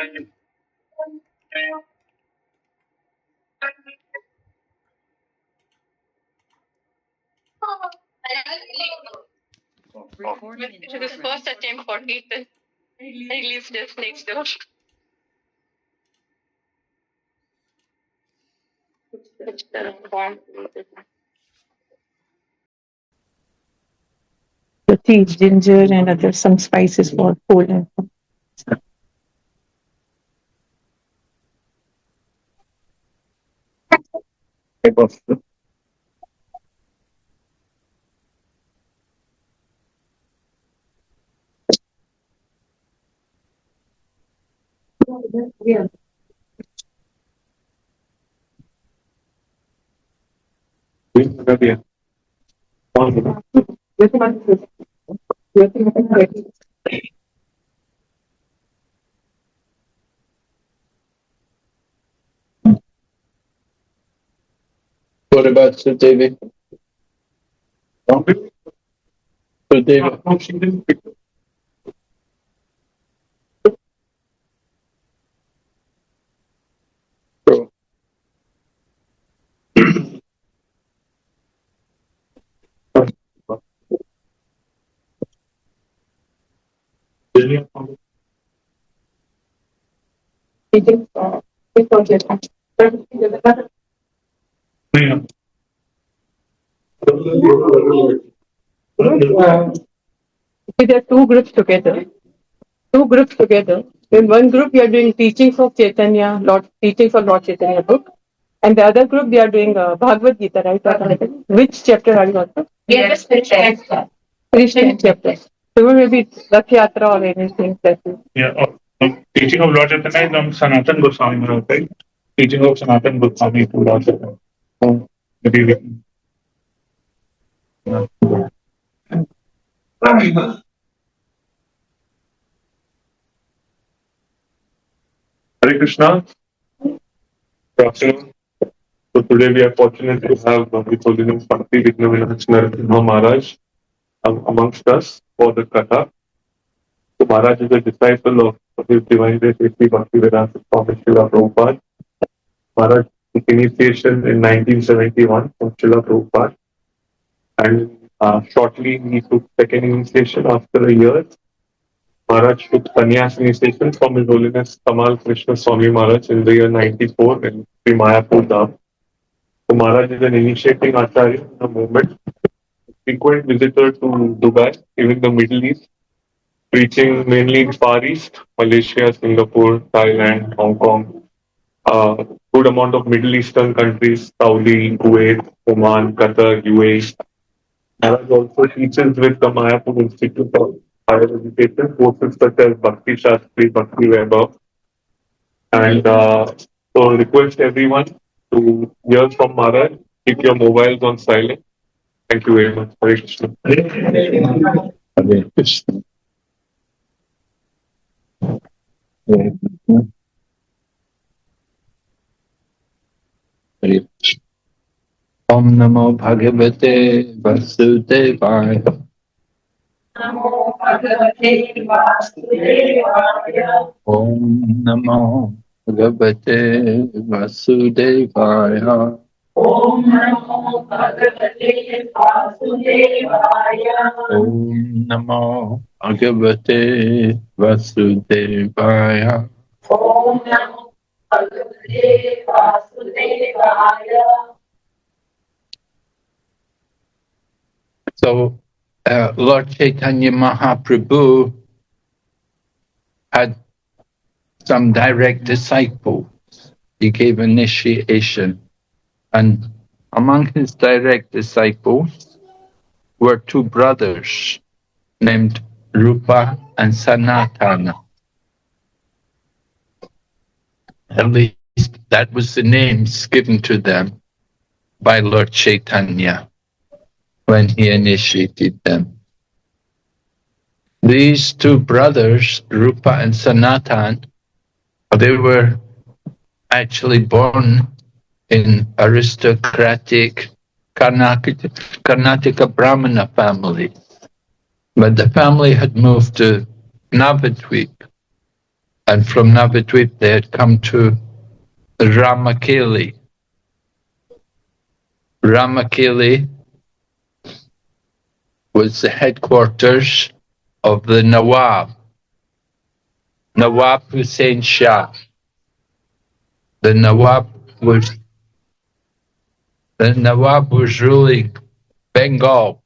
It is first attempt for Ethan. He lives just next door. The tea, ginger, and other some spices for cold and yeah. What about Sudevi? Sudevi. There are two groups together. In one group, we are doing teachings of Chaitanya, teachings of Lord Chaitanya book. And the other group, they are doing Bhagavad Gita, right? Which chapter are you on? Yes, Christian chapter. So maybe Rath Yatra or anything that is. Yeah. Teaching of Lord Chaitanya is on Sanatana Goswami Maharaj, right? Teaching of Sanatana Goswami to Lord Chaitanya. Hare Krishna. Good afternoon. So today we are fortunate to have His Holiness Bhakti Vignavinatha Maharaj amongst us for the Katha. So Maharaj is a disciple of His Divine Grace Sri Bhaktivedanta Swami Srila Prabhupada. Maharaj took initiation in 1971 from Srila Prabhupada, and shortly he took second initiation after a year. Maharaj took sannyas initiation from His Holiness Kamal Krishna Swami Maharaj in the year 94 in Sri Mayapur Dham. So Maharaj is an initiating Acharya in the movement, frequent visitor to Dubai, even the Middle East, preaching mainly in Far East, Malaysia, Singapore, Thailand, Hong Kong, good amount of Middle Eastern countries, Saudi, Kuwait, Oman, Qatar, UAE. Maharaj also teaches with the Mayapur Institute of Higher Education, courses such as Bhakti Shastri, Bhakti Vaibhav. And so request everyone to hear from Maharaj, keep your mobiles on silent. Thank you very much. Hare Krishna. Hare Krishna. Hare Krishna. Om Namo Bhagavate Vasudevaya. Namo Bhagavate Vasudevaya. Om Namo Bhagavate Vasudevaya. Om Namo Bhagavate Vasudevaya. Om Namo Bhagavate Vasudevaya. Om Namo Bhagavate Vasudevaya. So, Lord Chaitanya Mahaprabhu had some direct disciples. He gave initiation. And among his direct disciples were two brothers named Rupa and Sanatana. At least that was the names given to them by Lord Chaitanya when he initiated them. These two brothers, Rupa and Sanatan, they were actually born in aristocratic Karnataka Brahmana families. But the family had moved to Navadvip, And from Navadvip they had come to Ramakeli. Ramakeli was the headquarters of the Nawab, Nawab Hussain Shah. The Nawab was ruling Bengal.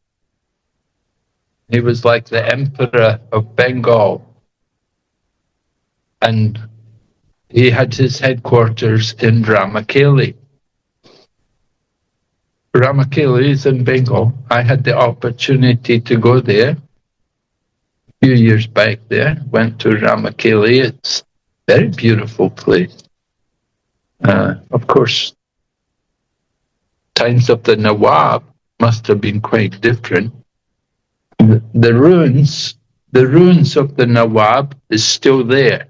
He was like the emperor of Bengal. And he had his headquarters in Ramakeli. Ramakeli is in Bengal. I had the opportunity to go there a few years back there. Went to Ramakeli. It's a very beautiful place. Of course, times of the Nawab must have been quite different. The ruins of the Nawab is still there.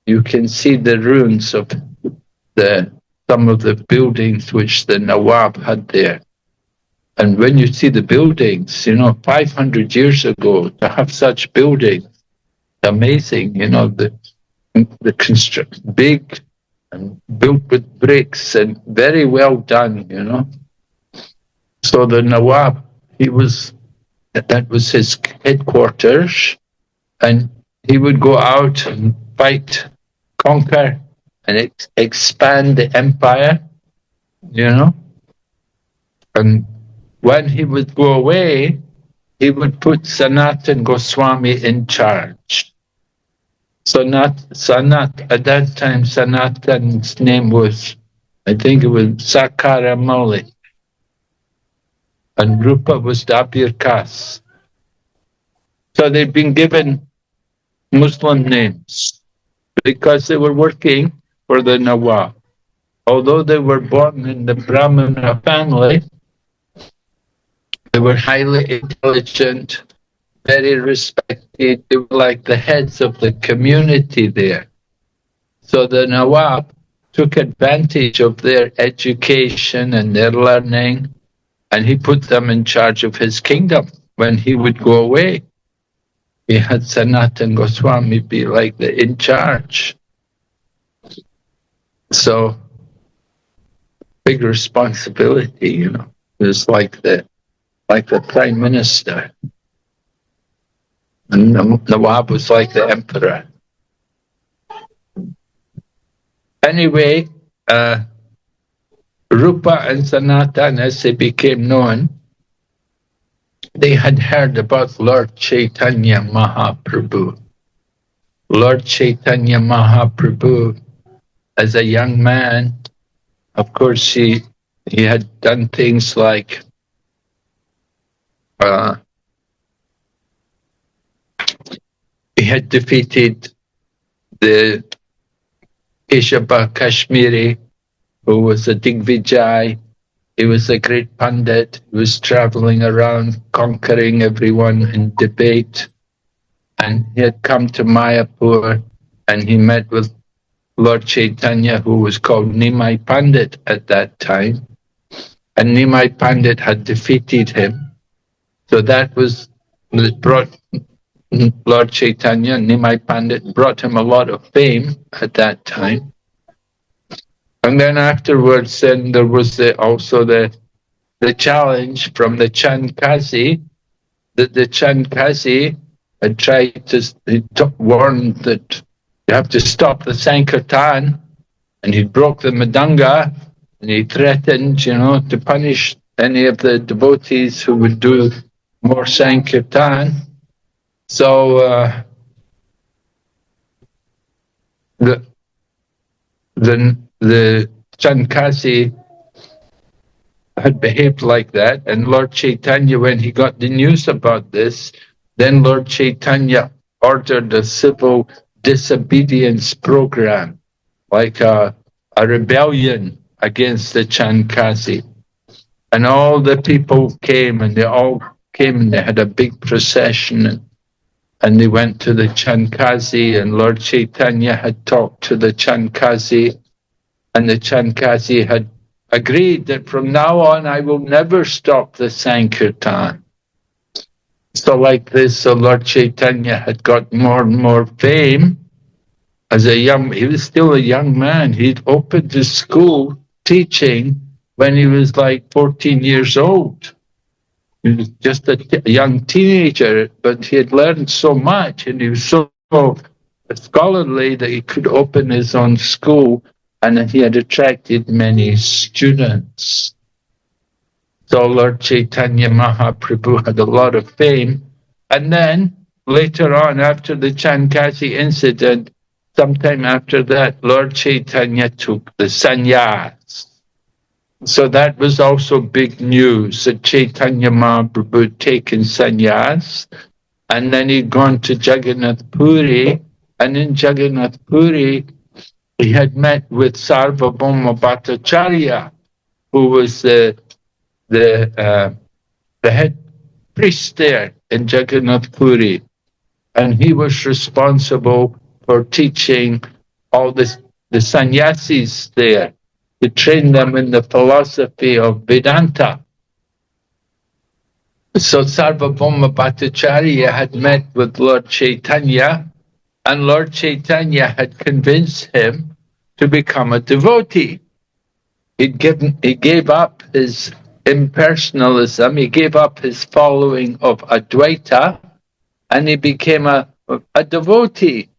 You can see the ruins of some of the buildings which the Nawab had there. And when you see the buildings, 500 years ago, to have such buildings, amazing, the construction, big and built with bricks and very well done, So the Nawab, that was his headquarters, and he would go out and fight, conquer, and expand the empire, And when he would go away, he would put Sanatana Goswami in charge. At that time, Sanatana's name was, I think it was Sakara Mauli. And Rupa was Dabir Kas. So they'd been given Muslim names because they were working for the Nawab. Although they were born in the Brahmana family, they were highly intelligent, very respected. They were like the heads of the community there. So the Nawab took advantage of their education and their learning, and he put them in charge of his kingdom when he would go away. He had Sanatana Goswami be like the in charge. So, big responsibility, It was like the prime minister. And Nawab was like the emperor. Anyway, Rupa and Sanatana, as they became known, they had heard about Lord Chaitanya Mahaprabhu. Lord Chaitanya Mahaprabhu, as a young man, of course, he had done things like he had defeated the Keshava Kashmiri, who was a Digvijay. He was a great Pandit. He was traveling around, conquering everyone in debate. And he had come to Mayapur, and he met with Lord Chaitanya, who was called Nimai Pandit at that time. And Nimai Pandit had defeated him. So that brought Lord Chaitanya, Nimai Pandit, brought him a lot of fame at that time. And then afterwards, there was also the challenge from the Chandkazi, that the Chandkazi had tried to, warned that you have to stop the Sankirtan, and he broke the Madanga, and he threatened, to punish any of the devotees who would do more Sankirtan. So the Chandkazi had behaved like that, and Lord Chaitanya, when he got the news about this, then Lord Chaitanya ordered a civil disobedience program, like a rebellion against the Chandkazi. And all the people came, and they had a big procession, and they went to the Chandkazi, and Lord Chaitanya had talked to the Chandkazi, and the Chandkazi had agreed that from now on I will never stop the Sankirtan. So like this, Lord Chaitanya had got more and more fame he was still a young man. He'd opened his school teaching when he was like 14 years old. He was just a young teenager, but he had learned so much, and he was so scholarly that he could open his own school, and he had attracted many students. So Lord Chaitanya Mahaprabhu had a lot of fame. And then later on, after the Chankasi incident, sometime after that, Lord Chaitanya took the sannyas. So that was also big news, that Chaitanya Mahaprabhu had taken sannyas. And then he'd gone to Jagannath Puri. And in Jagannath Puri, he had met with Sarvabhauma Bhattacharya, who was the head priest there in Jagannath Puri, and he was responsible for teaching all the sannyasis there, to train them in the philosophy of Vedanta. So Sarvabhauma Bhattacharya had met with Lord Chaitanya, and Lord Chaitanya had convinced him to become a devotee. He gave up his impersonalism, he gave up his following of Advaita, and he became a devotee.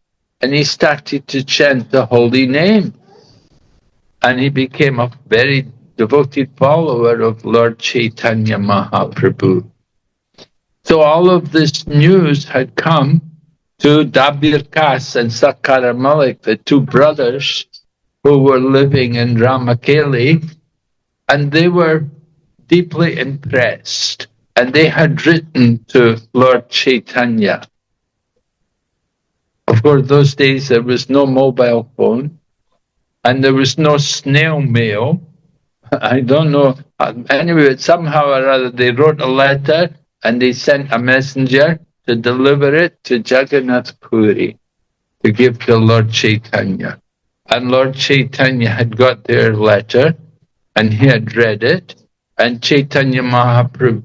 And he started to chant the holy name. And he became a very devoted follower of Lord Chaitanya Mahaprabhu. So all of this news had come to Dabir Kas and Sakara Malik, the two brothers who were living in Ramakeli, and they were deeply impressed. And they had written to Lord Chaitanya. Of course, those days there was no mobile phone and there was no snail mail. I don't know. Anyway, somehow or other, they wrote a letter and they sent a messenger to deliver it to Jagannath Puri to give to Lord Chaitanya. And Lord Chaitanya had got their letter and he had read it. And Chaitanya Mahaprabhu,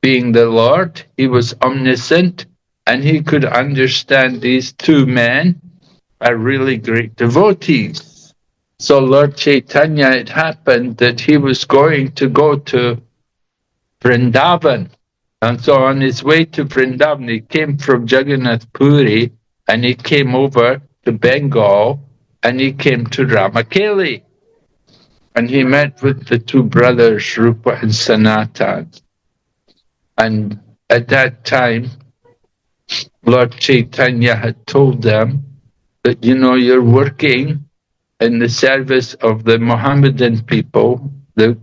being the Lord, he was omniscient and he could understand these two men are really great devotees. So Lord Chaitanya, it happened that he was going to go to Vrindavan. And so on his way to Vrindavan, he came from Jagannath Puri and he came over to Bengal and he came to Ramakeli. And he met with the two brothers, Rupa and Sanatana. And at that time, Lord Chaitanya had told them that, you're working in the service of the Mohammedan people, the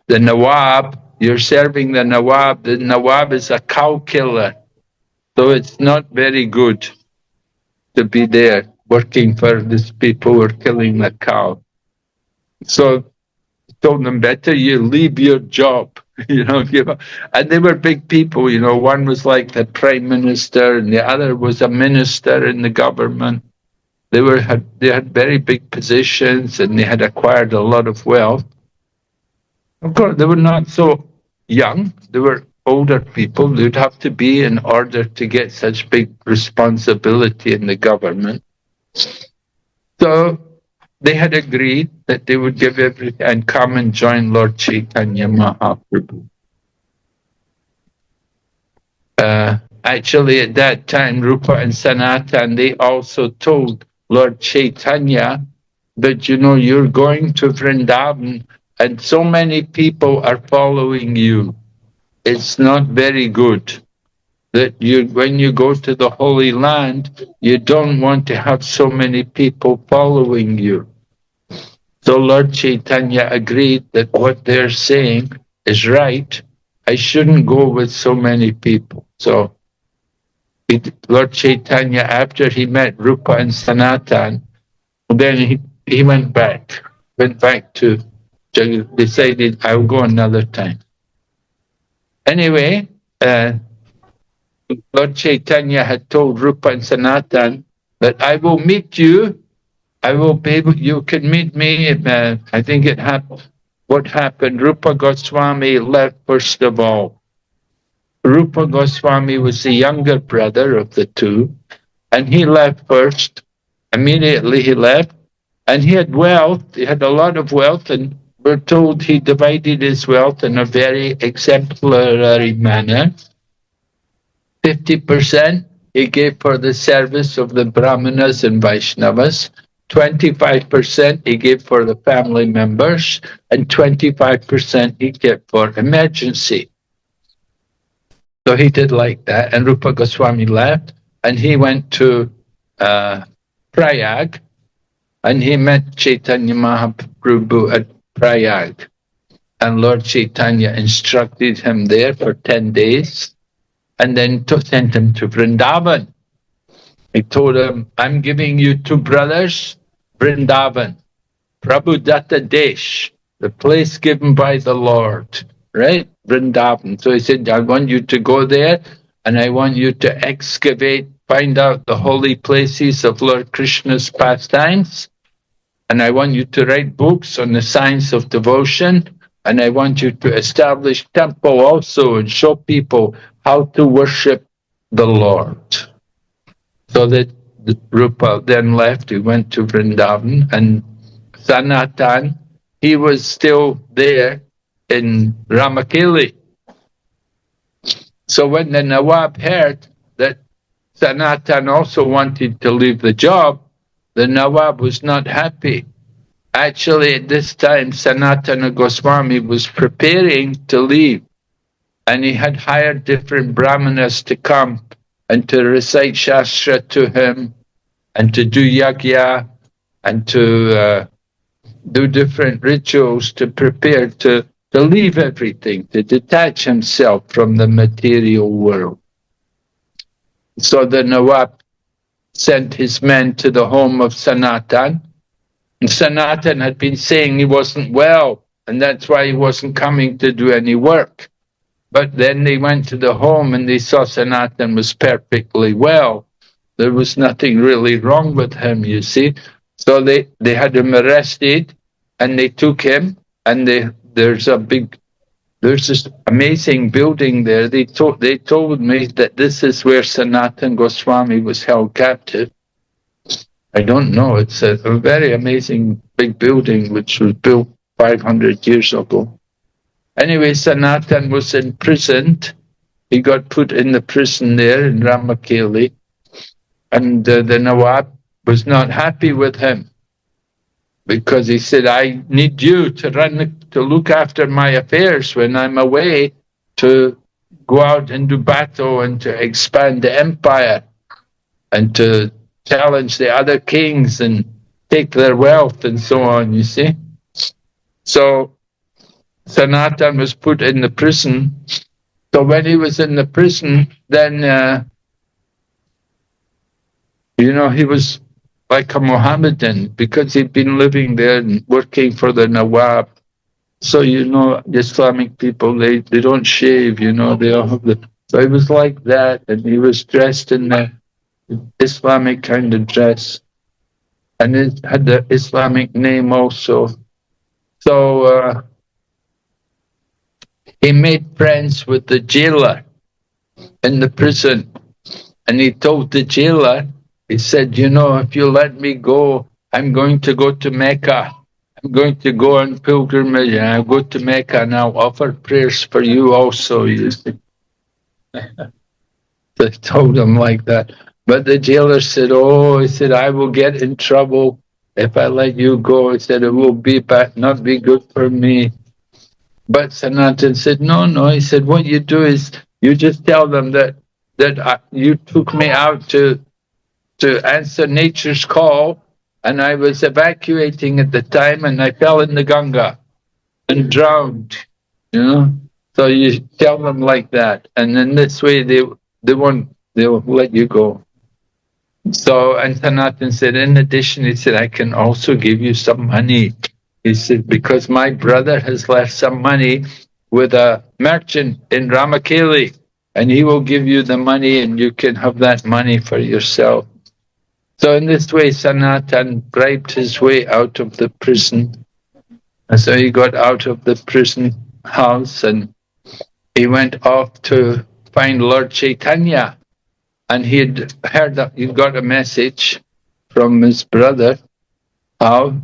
Nawab, you're serving the Nawab. The Nawab is a cow killer. So it's not very good to be there working for these people who are killing the cow. So he told them, better you leave your job. And they were big people, one was like the prime minister and the other was a minister in the government. They had very big positions and they had acquired a lot of wealth. Of course, they were not so young. They were older people. They'd have to be in order to get such big responsibility in the government. So they had agreed that they would give everything and come and join Lord Chaitanya Mahaprabhu. Actually, at that time, Rupa and Sanatana, they also told Lord Chaitanya that, you're going to Vrindavan and so many people are following you. It's not very good that when you go to the Holy Land, you don't want to have so many people following you. So Lord Chaitanya agreed that what they're saying is right. I shouldn't go with so many people. So Lord Chaitanya, after he met Rupa and Sanatana, then he went back to decided I'll go another time. Anyway, Lord Chaitanya had told Rupa and Sanatana that I will meet you. I will be able, you can meet me. I think it happened. What happened? Rupa Goswami left first of all. Rupa Goswami was the younger brother of the two, and he left first. Immediately he left, and he had wealth. He had a lot of wealth, and we're told he divided his wealth in a very exemplary manner. 50% he gave for the service of the Brahmanas and Vaishnavas. 25% he gave for the family members, and 25% he gave for emergency. So he did like that, and Rupa Goswami left, and he went to Prayag, and he met Chaitanya Mahaprabhu at Prayag. And Lord Chaitanya instructed him there for 10 days, and then sent him to Vrindavan. He told him, I'm giving you two brothers, Vrindavan, Damodardesh, the place given by the Lord, right? Vrindavan. So he said, I want you to go there, and I want you to excavate, find out the holy places of Lord Krishna's pastimes, and I want you to write books on the science of devotion, and I want you to establish temple also and show people how to worship the Lord. So that Rupa then left, he went to Vrindavan, and Sanatana, he was still there in Ramakeli. So when the Nawab heard that Sanatana also wanted to leave the job, the Nawab was not happy. Actually, at this time, Sanatana Goswami was preparing to leave, and he had hired different brahmanas to come and to recite Shastra to him, and to do yagya, and to do different rituals to prepare to leave everything, to detach himself from the material world. So the Nawab sent his men to the home of Sanatana. And Sanatana had been saying he wasn't well, and that's why he wasn't coming to do any work. But then they went to the home and they saw Sanatana was perfectly well. There was nothing really wrong with him, you see. So they had him arrested, and they took him, and there's this amazing building there. They told me that this is where Sanatana Goswami was held captive. I don't know. It's a very amazing big building which was built 500 years ago. Anyway, Sanatana was imprisoned. He got put in the prison there in Ramakeli, and the Nawab was not happy with him because he said, I need you to look after my affairs when I'm away, to go out and do battle and to expand the empire and to challenge the other kings and take their wealth and so on, you see. So Sanatana was put in the prison. So when he was in the prison, then, he was like a Mohammedan because he'd been living there and working for the Nawab. So, Islamic people, they don't shave, they all have so he was like that, and he was dressed in the Islamic kind of dress, and it had the Islamic name also. So he made friends with the jailer in the prison, and he told the jailer, he said, if you let me go, I'm going to go to Mecca. I'm going to go on pilgrimage, and I'll go to Mecca, and I'll offer prayers for you also, you see. They told him like that. But the jailer said, he said, I will get in trouble if I let you go. He said, it will not be good for me. But Sanatana said, no. He said, what you do is you just tell them that you took me out to answer nature's call, and I was evacuating at the time, and I fell in the Ganga and drowned, So you tell them like that, and in this way they'll let you go. So, and Sanatana said, in addition, he said, I can also give you some money. He said, because my brother has left some money with a merchant in Ramakeli, and he will give you the money, and you can have that money for yourself. So in this way, Sanatana bribed his way out of the prison. And so he got out of the prison house, and he went off to find Lord Chaitanya. and he'd heard that he'd got a message from his brother how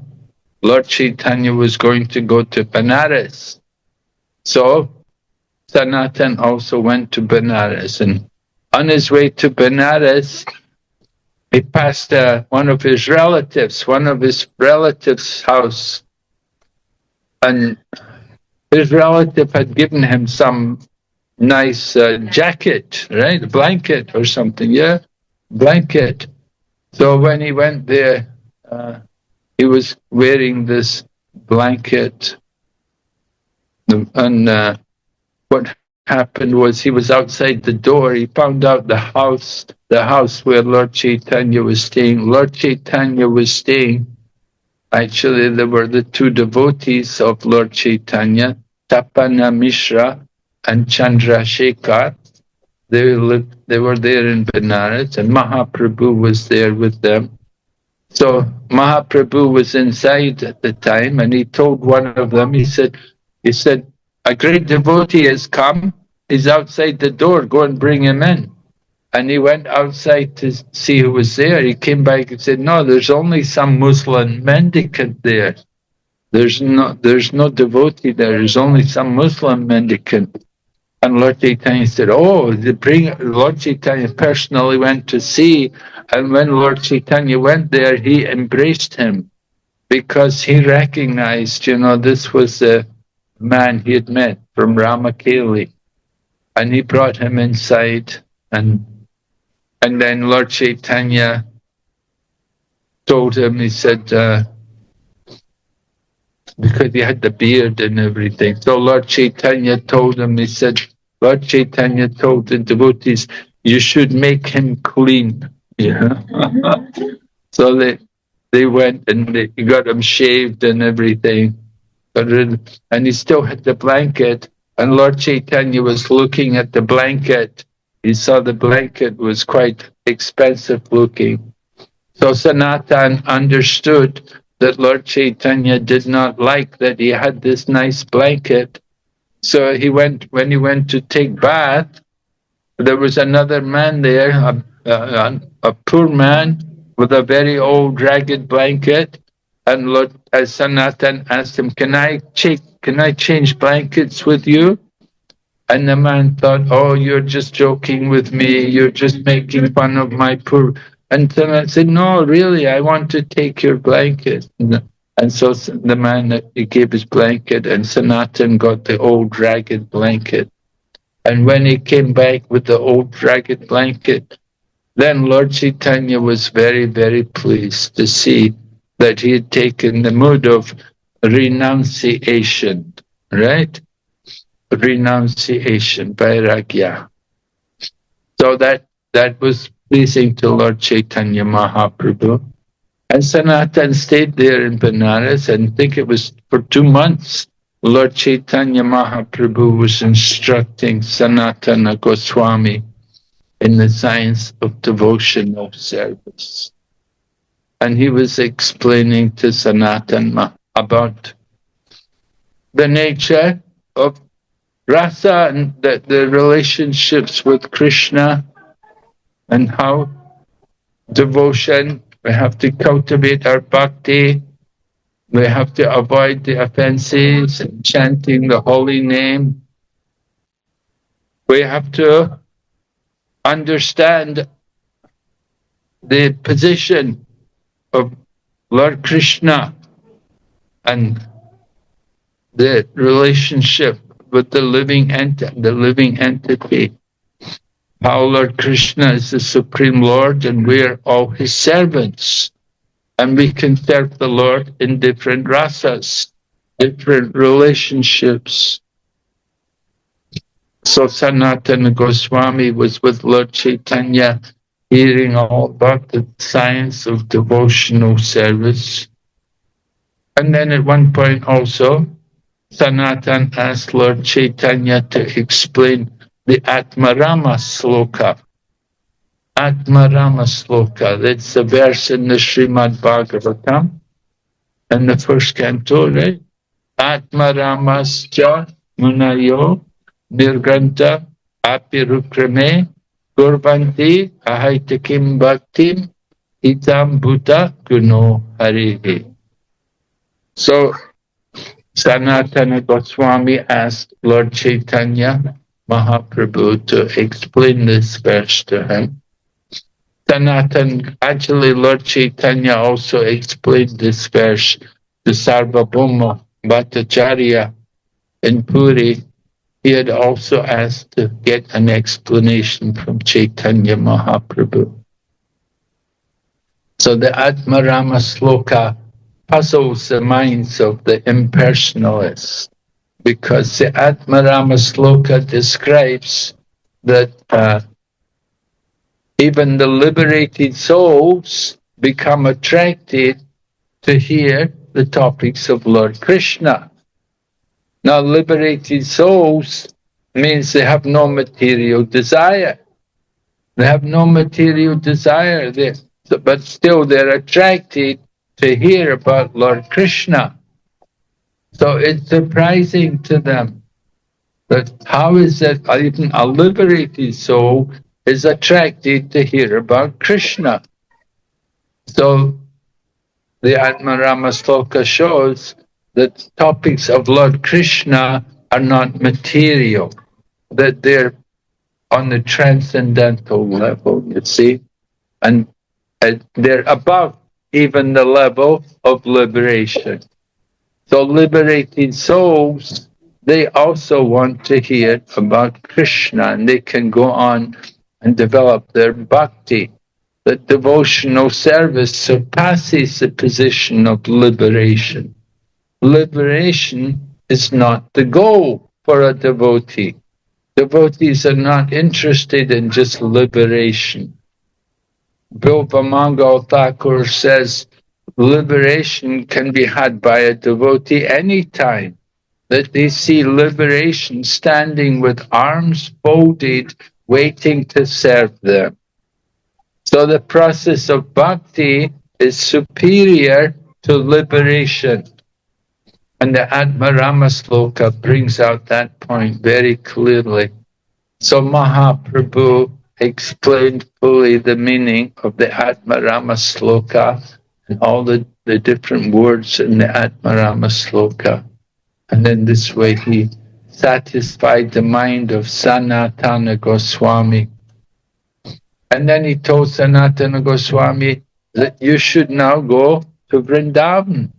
Lord Chaitanya was going to go to Benares. So Sanatan also went to Benares, and on his way to Benares, he passed one of his relatives' house, and his relative had given him some nice jacket, right? A blanket or something, yeah? Blanket. So when he went there, he was wearing this blanket, and what happened was he was outside the door. He found out the house where Lord Chaitanya was staying. Lord Chaitanya was staying. Actually, there were the two devotees of Lord Chaitanya, Tapana Mishra and Chandrasekhar. They were there in Benares, and Mahaprabhu was there with them. So Mahaprabhu was inside at the time, and he told one of them, he said, a great devotee has come. He's outside the door. Go and bring him in. And he went outside to see who was there. He came back and said, no, there's only some Muslim mendicant there. There's no devotee there. There's only some Muslim mendicant. And Lord Chaitanya said, Lord Chaitanya personally went to see. And when Lord Chaitanya went there, he embraced him because he recognized, this was the man he had met from Ramakeli. And he brought him inside, and then Lord Chaitanya told him, he said, because he had the beard and everything. So Lord Chaitanya told him, Lord Chaitanya told the devotees, you should make him clean. Yeah. So they went and they got him shaved and everything. And he still had the blanket. And Lord Chaitanya was looking at the blanket. He saw the blanket was quite expensive looking. So Sanatan understood that Lord Chaitanya did not like that he had this nice blanket. So when he went to take bath, there was another man there, a poor man with a very old ragged blanket. And Lord Sanatan asked him, can I change blankets with you? And the man thought, oh, you're just joking with me. You're just making fun of my poor. And Sanatan said, no, really, I want to take your blanket. And so the man, he gave his blanket, and Sanatan got the old ragged blanket. And when he came back with the old ragged blanket, then Lord Chaitanya was very, very pleased to see that he had taken the mood of renunciation, right? Renunciation, vairagya. So that was pleasing to Lord Chaitanya Mahaprabhu. And Sanatan stayed there in Benares, and I think it was for 2 months, Lord Chaitanya Mahaprabhu was instructing Sanatana Goswami in the science of devotional service. And he was explaining to Sanatana about the nature of rasa and the relationships with Krishna, and how devotion, we have to cultivate our bhakti, we have to avoid the offenses and chanting the holy name. We have to understand the position of Lord Krishna and the relationship with the living entity. How Lord Krishna is the Supreme Lord and we are all his servants. And we can serve the Lord in different rasas, different relationships. So Sanatana Goswami was with Lord Chaitanya, hearing all about the science of devotional service. And then at one point also, Sanatan asked Lord Chaitanya to explain the Atmarama Sloka. Atmarama Sloka, that's the verse in the Srimad Bhagavatam, in the first canto, right? Atmaramascha munayo nirganta apirukrame Gurvanti ahaitakim bhaktim itam bhuta guno harihi. So Sanatana Goswami asked Lord Chaitanya Mahaprabhu to explain this verse to him. Actually Lord Chaitanya also explained this verse to Sarvabhauma Bhattacharya in Puri. He had also asked to get an explanation from Chaitanya Mahaprabhu. So the Atmarama Sloka puzzles the minds of the impersonalists, because the Atmarama Sloka describes that even the liberated souls become attracted to hear the topics of Lord Krishna. Now, liberated souls means they have no material desire. They have no material desire, but still they're attracted to hear about Lord Krishna. So it's surprising to them that how is it even a liberated soul is attracted to hear about Krishna? So the Atmarama Sloka shows that topics of Lord Krishna are not material, that they're on the transcendental level, you see, and they're above even the level of liberation. So liberated souls, they also want to hear about Krishna, and they can go on and develop their bhakti. That devotional service surpasses the position of liberation. Liberation is not the goal for a devotee. Devotees are not interested in just liberation. Bilvamangal Thakur says liberation can be had by a devotee anytime, that they see liberation standing with arms folded, waiting to serve them. So the process of bhakti is superior to liberation. And the Atmarama Sloka brings out that point very clearly. So Mahaprabhu explained fully the meaning of the Atmarama Sloka and all the different words in the Atmarama Sloka. And in this way he satisfied the mind of Sanatana Goswami. And then he told Sanatana Goswami that you should now go to Vrindavan.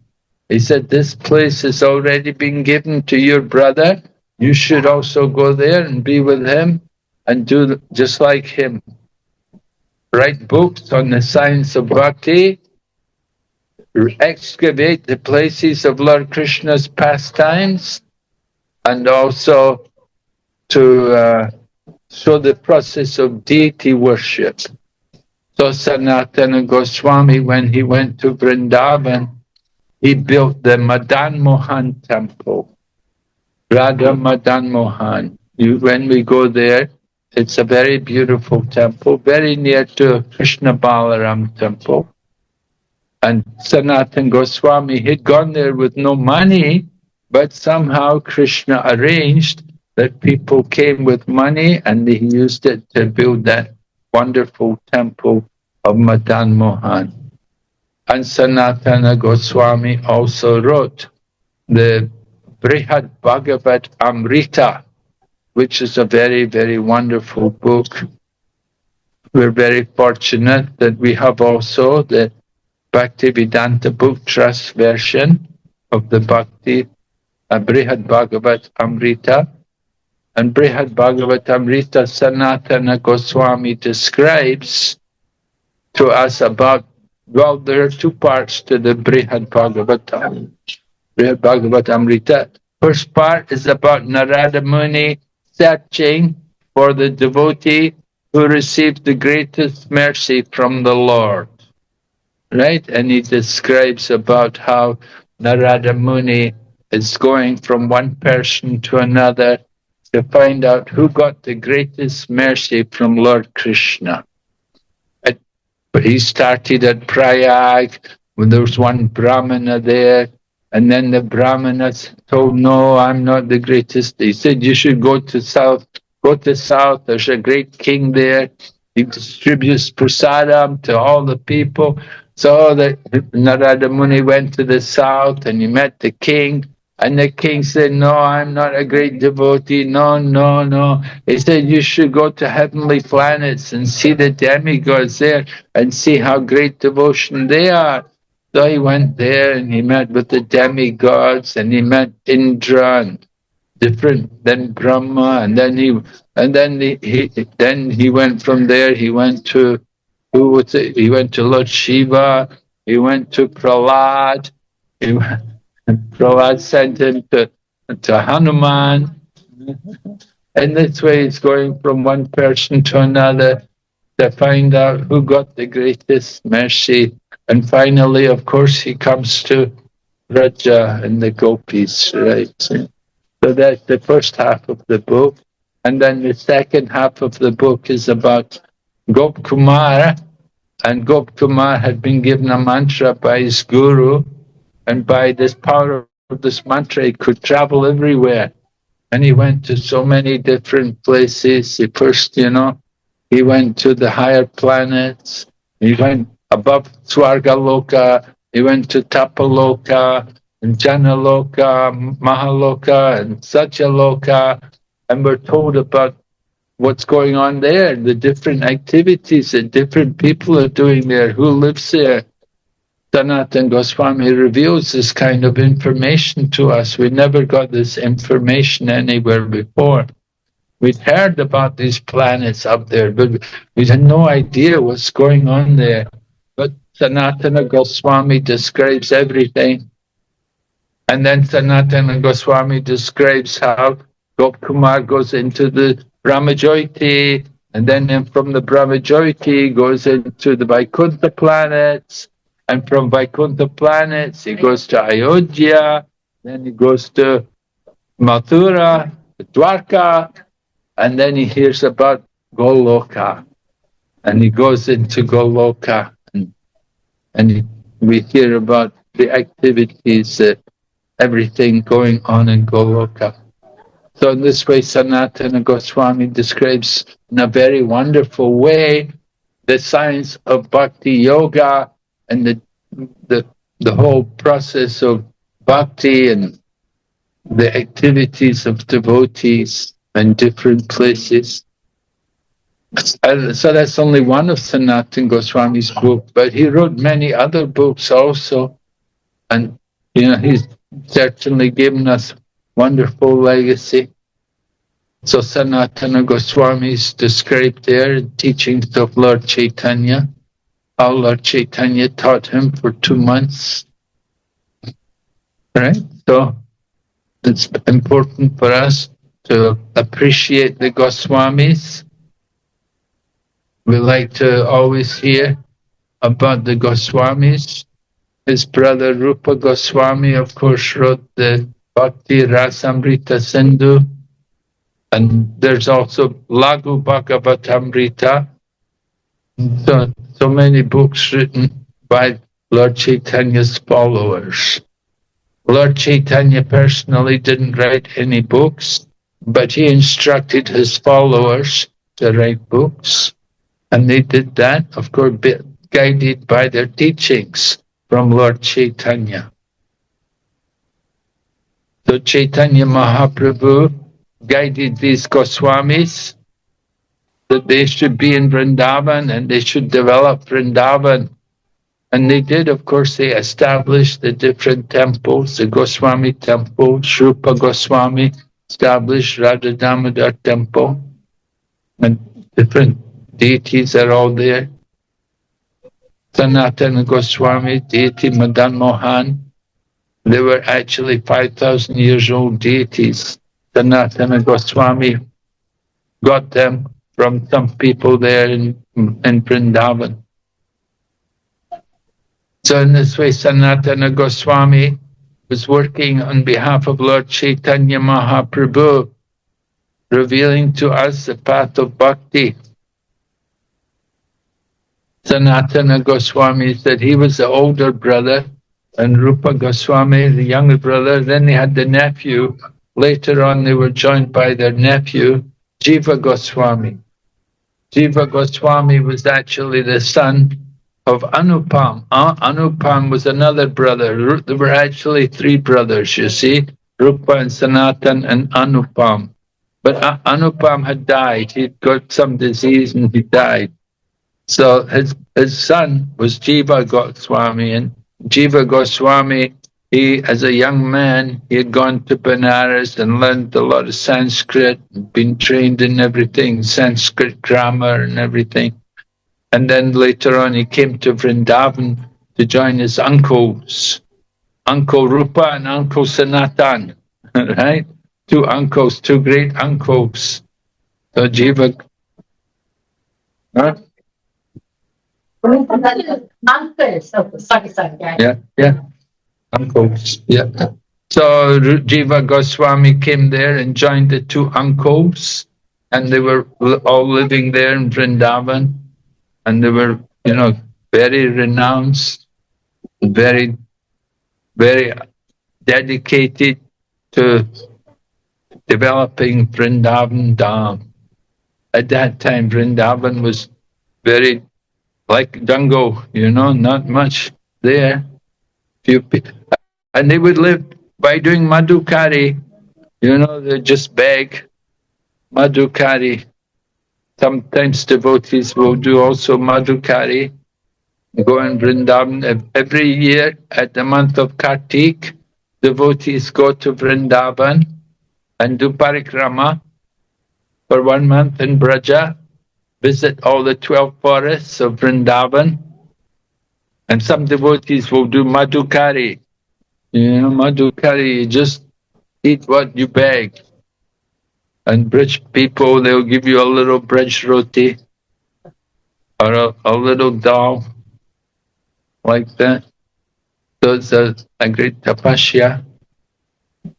He said, this place has already been given to your brother. You should also go there and be with him and do just like him. Write books on the science of bhakti, excavate the places of Lord Krishna's pastimes, and also to show the process of deity worship. So Sanatana Goswami, when he went to Vrindavan, he built the Madan Mohan temple, Radha Madan Mohan. When we go there, it's a very beautiful temple, very near to Krishna Balaram temple. And Sanatana Goswami had gone there with no money, but somehow Krishna arranged that people came with money and he used it to build that wonderful temple of Madan Mohan. And Sanatana Goswami also wrote the Brihad Bhagavat Amrita, which is a very, very wonderful book. We're very fortunate that we have also the Bhaktivedanta Book Trust version of the Bhakti Brihad Bhagavat Amrita. And Brihad Bhagavat Amrita, Sanatana Goswami describes to us about, well, there are two parts to the Brihad Bhagavat Amrita. First part is about Narada Muni searching for the devotee who received the greatest mercy from the Lord. Right? And he describes about how Narada Muni is going from one person to another to find out who got the greatest mercy from Lord Krishna. But he started at Prayag when there was one Brahmana there, and then the Brahmanas told, no, I'm not the greatest. He said, you should go to South go to the south. There's a great king there. He distributes prasadam to all the people. So that Narada Muni went to the south and he met the king. And the king said, no, I'm not a great devotee. No, no, no. He said, you should go to heavenly planets and see the demigods there and see how great devotion they are. So he went there and he met with the demigods and he met Indra and different than Brahma, and then he went from there. He went to who was it? He went to Lord Shiva. He went to Prahlad. Prahlad sent him to Hanuman. And this way, it's going from one person to another to find out who got the greatest mercy. And finally, of course, he comes to Raja and the gopis, right? So that's the first half of the book. And then the second half of the book is about Gop Kumar. And Gop Kumar had been given a mantra by his guru. And by this power of this mantra, he could travel everywhere. And he went to so many different places. He first, he went to the higher planets. He went above Swargaloka. He went to Tapaloka and Janaloka, Mahaloka, and Satyaloka. And we're told about what's going on there, the different activities that different people are doing there, who lives there. Sanatana Goswami reveals this kind of information to us. We never got this information anywhere before. We'd heard about these planets up there, but we had no idea what's going on there. But Sanatana Goswami describes everything. And then Sanatana Goswami describes how Gop Kumar goes into the Brahmajyoti, and then from the Brahmajyoti goes into the Vaikuntha planets, and from Vaikuntha planets he goes to Ayodhya, then he goes to Mathura, Dwarka, and then he hears about Goloka, and he goes into Goloka, and we hear about the activities, everything going on in Goloka. So in this way, Sanatana Goswami describes in a very wonderful way the science of bhakti yoga and the whole process of bhakti and the activities of devotees in different places. So that's only one of Sanatana Goswami's books, but he wrote many other books also. And, he's certainly given us wonderful legacy. So Sanatana Goswami is described there in teachings of Lord Chaitanya, how Lord Chaitanya taught him for 2 months. Right? So it's important for us to appreciate the Goswamis. We like to always hear about the Goswamis. His brother Rupa Goswami, of course, wrote the Bhakti Rasamrita Sindhu. And there's also Lagu Bhagavatamrita. So many books written by Lord Chaitanya's followers. Lord Chaitanya personally didn't write any books, but he instructed his followers to write books. And they did that, of course, guided by their teachings from Lord Chaitanya. So Chaitanya Mahaprabhu guided these Goswamis that they should be in Vrindavan and they should develop Vrindavan. And they did, of course, they established the different temples, the Goswami temple, Rupa Goswami established Radha Damodar temple, and different deities are all there. Sanatana Goswami, deity Madan Mohan, they were actually 5,000 years old deities. Sanatana Goswami got them from some people there in Vrindavan. So in this way, Sanatana Goswami was working on behalf of Lord Chaitanya Mahaprabhu, revealing to us the path of bhakti. Sanatana Goswami said he was the older brother, and Rupa Goswami, the younger brother. Then they had the nephew. Later on, they were joined by their nephew. Jiva Goswami. Jiva Goswami was actually the son of Anupam. Anupam was another brother. There were actually three brothers, you see, Rupa and Sanatana and Anupam. But Anupam had died. He'd got some disease and he died. So his son was Jiva Goswami, and Jiva Goswami, he, as a young man, he had gone to Benares and learned a lot of Sanskrit, been trained in everything, Sanskrit grammar and everything. And then later on, he came to Vrindavan to join his uncles, Uncle Rupa and Uncle Sanatana, right? Two uncles, two great uncles. So Jiva, huh? Uncles. Oh, sorry. Yeah. Uncles, yeah. So Jiva Goswami came there and joined the two uncles, and they were all living there in Vrindavan, and they were, very renounced, very, very dedicated to developing Vrindavan Dham. At that time, Vrindavan was very like jungle, not much there. Few people. And they would live by doing madhukari. They just beg madhukari. Sometimes devotees will do also madhukari. Go in Vrindavan. Every year at the month of Kartik, devotees go to Vrindavan and do parikrama for 1 month in Braja, visit all the 12 forests of Vrindavan. And some devotees will do madhukari. Madhukari, you just eat what you beg. And Brij people, they'll give you a little Brij roti or a little dal like that. So it's a great tapasya,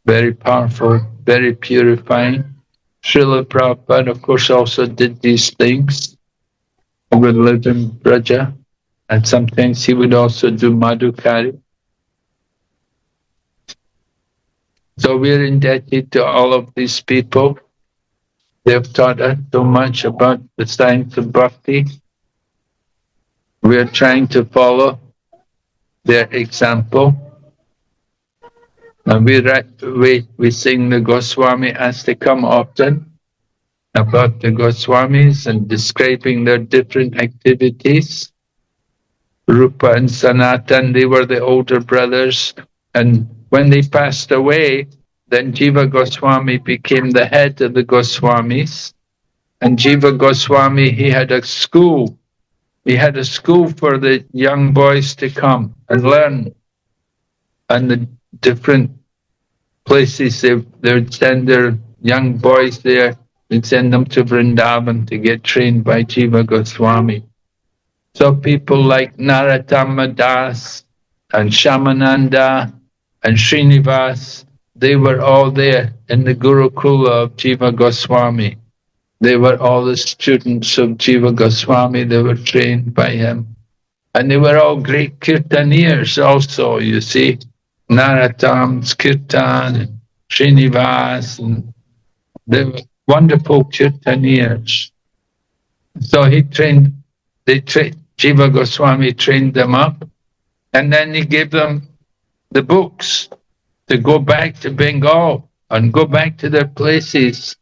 very powerful, very purifying. Srila Prabhupada, of course, also did these things. He would live in Braja, and sometimes he would also do madhukari. So we're indebted to all of these people. They have taught us so much about the science of bhakti. We are trying to follow their example. And we sing the Goswami Astakam often about the Goswamis and describing their different activities. Rupa and Sanatana, they were the older brothers. And when they passed away, then Jiva Goswami became the head of the Goswamis. And Jiva Goswami, he had a school. He had a school for the young boys to come and learn. And the different places they would send their young boys there. They'd send them to Vrindavan to get trained by Jiva Goswami. So people like Narottama Das and Shamananda and Srinivas, they were all there in the Gurukula of Jiva Goswami. They were all the students of Jiva Goswami. They were trained by him. And they were all great kirtaniers also, you see. Narottam's kirtan and Srinivas, and they were wonderful kirtaniers. So Jiva Goswami trained them up, and then he gave them the books to go back to Bengal and go back to their places,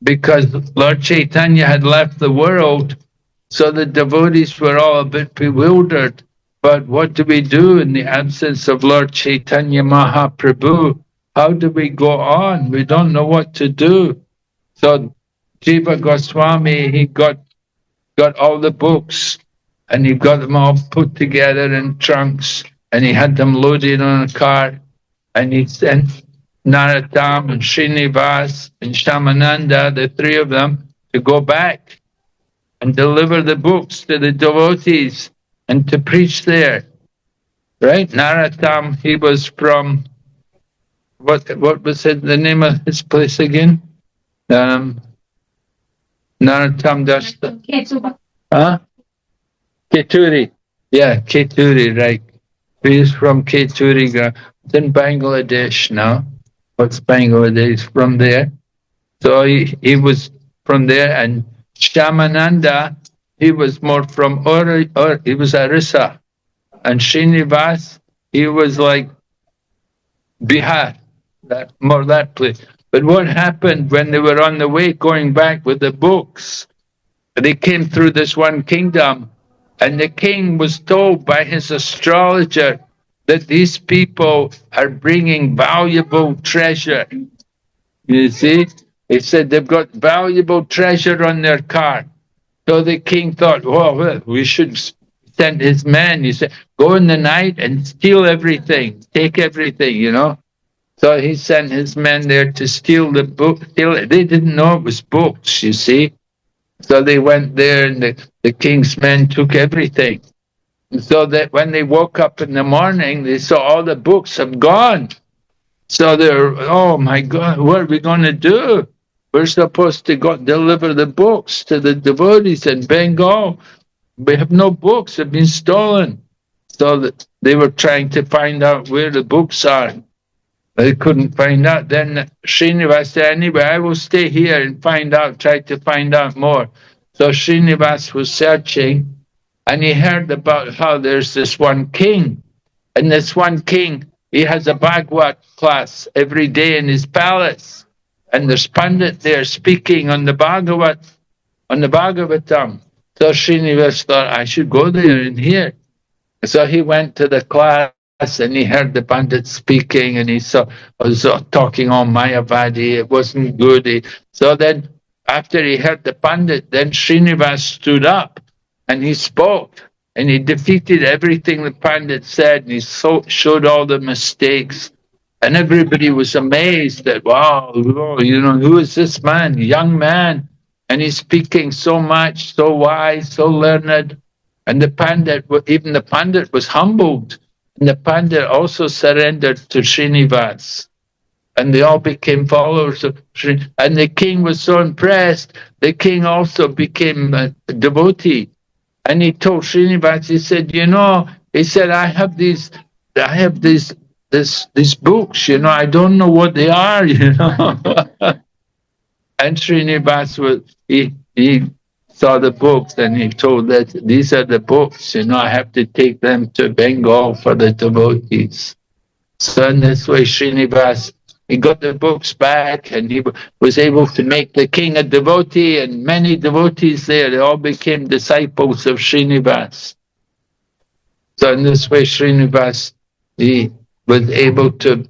because Lord Chaitanya had left the world, so the devotees were all a bit bewildered. But what do we do in the absence of Lord Chaitanya Mahaprabhu? How do we go on? We don't know what to do. So Jiva Goswami, he got all the books, and he got them all put together in trunks, and he had them loaded on a cart, and he sent Narottam and Srinivas and Shamananda, the three of them, to go back and deliver the books to the devotees and to preach there. Right? Narottam, he was from, what was it, the name of his place again? Narottam Das. Huh? Keturi. Yeah, Keturi, right. He's from Keturi. It's in Bangladesh now. What's Bangladesh? From there. So he was from there. And Shyamananda, he was more from he was Orissa. And Srinivas, he was like Bihar, that place. But what happened when they were on the way going back with the books? They came through this one kingdom, and the king was told by his astrologer that these people are bringing valuable treasure. You see? He said they've got valuable treasure on their car. So the king thought, well, we should send his men. He said, go in the night and steal everything, take everything, you know. So he sent his men there to steal the book. They didn't know it was books, you see. So they went there, and the king's men took everything. So that when they woke up in the morning, they saw all the books have gone. So they're, oh my God, what are we going to do? We're supposed to go deliver the books to the devotees in Bengal. We have no books, they've been stolen. So that they were trying to find out where the books are. They couldn't find out. Then Srinivas said, anyway, I will stay here and find out, try to find out more. So Srinivas was searching, and he heard about how there's this one king. And this one king, he has a Bhagavad class every day in his palace. And there's Pandit there speaking on the Bhagavatam. So Srinivas thought, I should go there and hear. So he went to the class, and he heard the Pandit speaking, and he was talking on Mayavadi. It wasn't good. So then, after he heard the Pandit, then Srinivas stood up, and he spoke, and he defeated everything the Pandit said, and he showed all the mistakes. And everybody was amazed that, wow, you know, who is this man, young man? And he's speaking so much, so wise, so learned. And the Pandit, even the Pandit was humbled. And the Pandit also surrendered to Srinivas. And they all became followers of Srinivas. And the king was so impressed, the king also became a devotee. And he told Srinivas, he said, you know, he said, I have these books, you know, I don't know what they are, you know. And Srinivas he saw the books, and he told that these are the books, you know, I have to take them to Bengal for the devotees. So in this way, Srinivas, he got the books back, and he was able to make the king a devotee, and many devotees there, they all became disciples of Srinivas. So in this way, Srinivas, he was able to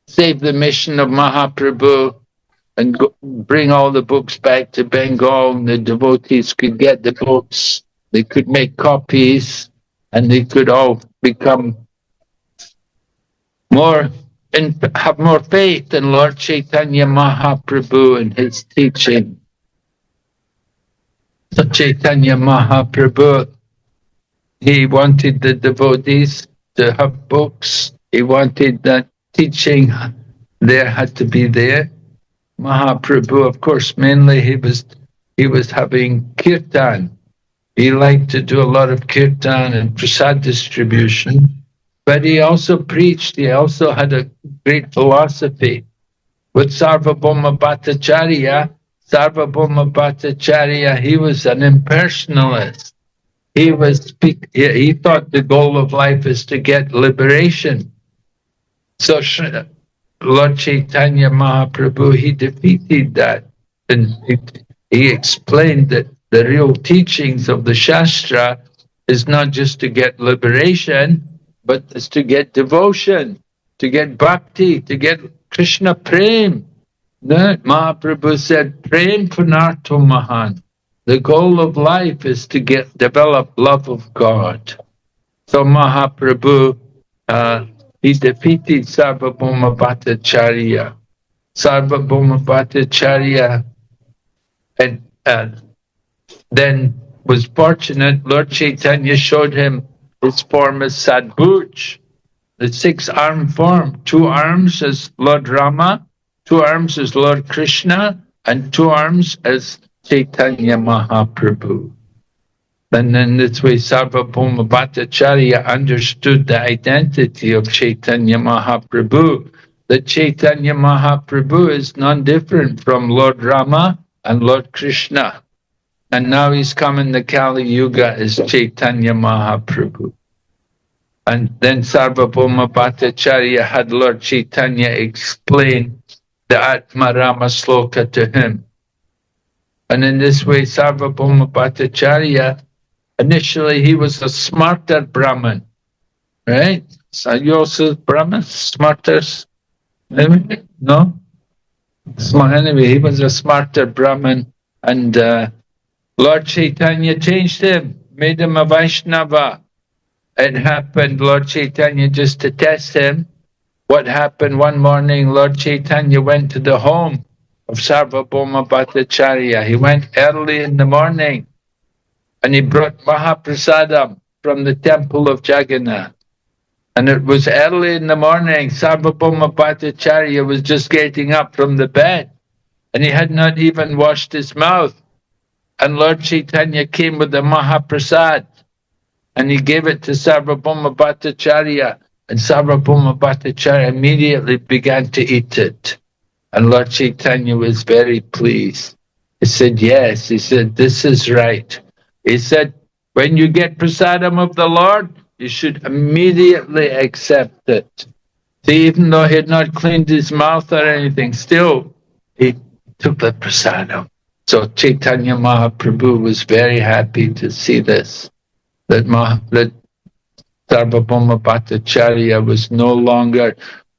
save the mission of Mahaprabhu and bring all the books back to Bengal, and the devotees could get the books, they could make copies, and they could all become more and have more faith in Lord Chaitanya Mahaprabhu and his teaching. So Chaitanya Mahaprabhu, he wanted the devotees to have books. He wanted that teaching there had to be there. Mahaprabhu, of course, mainly he was having kirtan. He liked to do a lot of kirtan and prasad distribution, but he also preached. He also had a great philosophy. With Sarvabhauma Bhattacharya, he was an impersonalist. He thought the goal of life is to get liberation. So Lord Chaitanya Mahaprabhu, he defeated that. And he explained that the real teachings of the Shastra is not just to get liberation, but is to get devotion, to get bhakti, to get Krishna prem. Mahaprabhu said, prem punarto mahan. The goal of life is to develop love of God. So Mahaprabhu, he defeated Sarvabhauma Bhattacharya. Sarvabhauma Bhattacharya and then was fortunate. Lord Chaitanya showed him his form as Sadbhuj, the 6-arm form. 2 arms as Lord Rama, 2 arms as Lord Krishna, and 2 arms as Chaitanya Mahaprabhu. And in this way, Sarvabhauma Bhattacharya understood the identity of Chaitanya Mahaprabhu, that Chaitanya Mahaprabhu is non-different from Lord Rama and Lord Krishna. And now he's come in the Kali Yuga as Chaitanya Mahaprabhu. And then Sarvabhauma Bhattacharya had Lord Chaitanya explain the Atmarama sloka to him. And in this way, Sarvabhauma Bhattacharya, initially he was a smarter Brahmin, right? So you also Brahmins, smarters? No? Anyway, he was a smarter Brahmin, and Lord Chaitanya changed him, made him a Vaishnava. It happened, Lord Chaitanya, just to test him. What happened one morning, Lord Chaitanya went to the home of Sarvabhauma Bhattacharya. He went early in the morning and he brought Mahaprasadam from the temple of Jagannath. And it was early in the morning. Sarvabhauma Bhattacharya was just getting up from the bed and he had not even washed his mouth. And Lord Chaitanya came with the Mahaprasad and he gave it to Sarvabhauma Bhattacharya. And Sarvabhauma Bhattacharya immediately began to eat it. And Lord Chaitanya was very pleased. He said, yes. He said, this is right. He said, when you get prasadam of the Lord, you should immediately accept it. See, even though he had not cleaned his mouth or anything, still he took the prasadam. So Chaitanya Mahaprabhu was very happy to see this, that Sarvabhauma Bhattacharya was no longer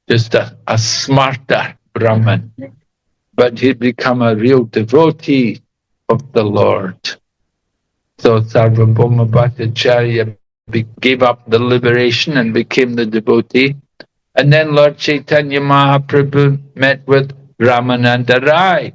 just a smarter Brahmin, but he'd become a real devotee of the Lord. So Sarvabhauma Bhattacharya gave up the liberation and became the devotee. And then Lord Chaitanya Mahaprabhu met with Ramananda Rai.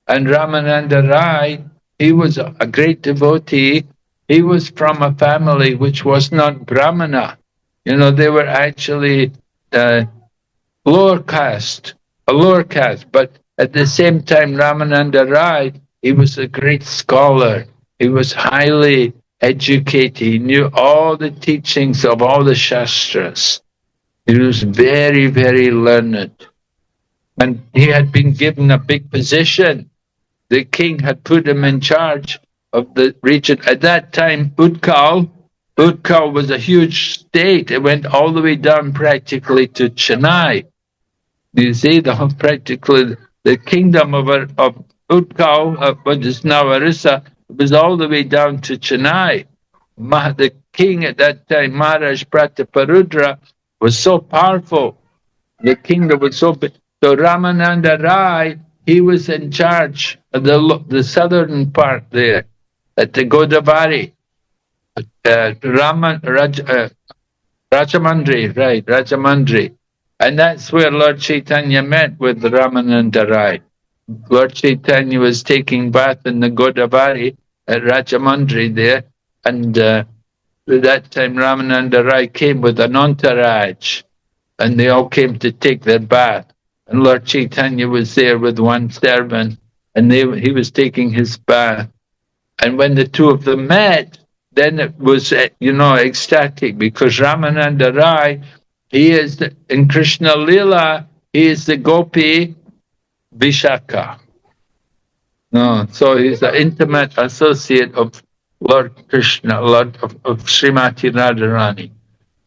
And Ramananda Rai, he was a great devotee. He was from a family which was not Brahmana. You know, they were actually lower caste, a lower caste. But at the same time, Ramananda Rai, he was a great scholar. He was highly educated. He knew all the teachings of all the Shastras. He was very, very learned. And he had been given a big position. The king had put him in charge of the region. At that time, Utkal was a huge state. It went all the way down practically to Chennai. You see, practically the kingdom of Utkal, what is now Orissa, was all the way down to Chennai. The king at that time, Maharaj Prataparudra, was so powerful. The kingdom was so big. So Ramananda Rai, he was in charge of the southern part there, at the Godavari. Rajamandri. And that's where Lord Chaitanya met with Ramananda Rai. Lord Chaitanya was taking bath in the Godavari at Rajamandri there, and at that time Ramananda Rai came with an entourage, and they all came to take their bath. And Lord Chaitanya was there with one servant, and he was taking his bath. And when the two of them met, then it was, ecstatic, because Ramananda Rai, he is in Krishna Lila, he is the Gopi Vishaka. No, so he's the intimate associate of Lord Krishna, Lord of Srimati Radharani.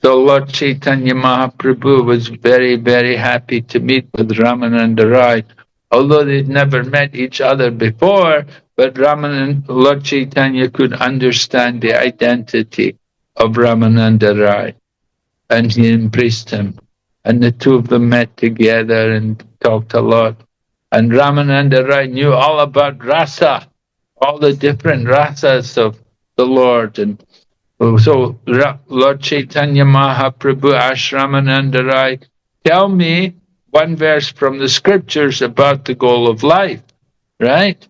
So Lord Chaitanya Mahaprabhu was very, very happy to meet with Ramananda Rai, although they'd never met each other before. But Lord Chaitanya could understand the identity of Ramananda Rai, and he embraced him. And the two of them met together and talked a lot. And Ramananda Rai knew all about rasa, all the different rasas of the Lord. And so Lord Chaitanya Mahaprabhu asked Ramananda Rai, tell me one verse from the scriptures about the goal of life, right?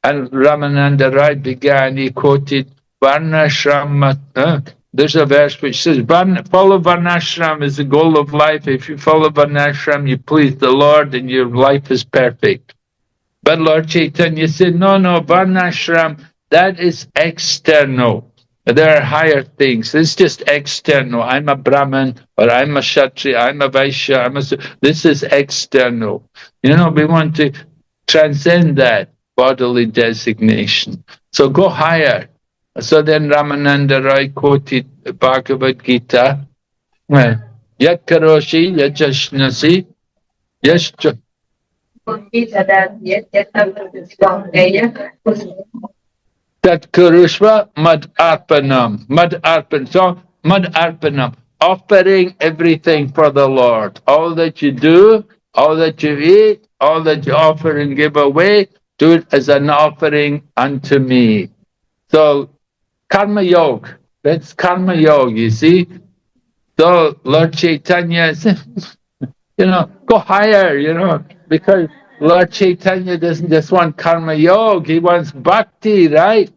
And Ramananda Rai began, he quoted Varnashram. There's a verse which says, follow Varnashram is the goal of life. If you follow Varnashram, you please the Lord and your life is perfect. But Lord Chaitanya said, no, Varnashram, that is external. There are higher things. It's just external. I'm a Brahmin, or I'm a Kshatriya, I'm a Vaishya. This is external. We want to transcend that. bodily designation. So go higher. So then Ramananda Roy quoted Bhagavad Gita. Yat karoshi yajashnasi yash Tat Kurushva Mad Arpanam. Mad Arpan. So Mad Arpanam. Offering everything for the Lord. All that you do, all that you eat, all that you offer and give away, do it as an offering unto me. So Karma Yoga. That's Karma Yoga, you see. So Lord Chaitanya said, go higher, because Lord Chaitanya doesn't just want Karma Yoga, he wants Bhakti, right?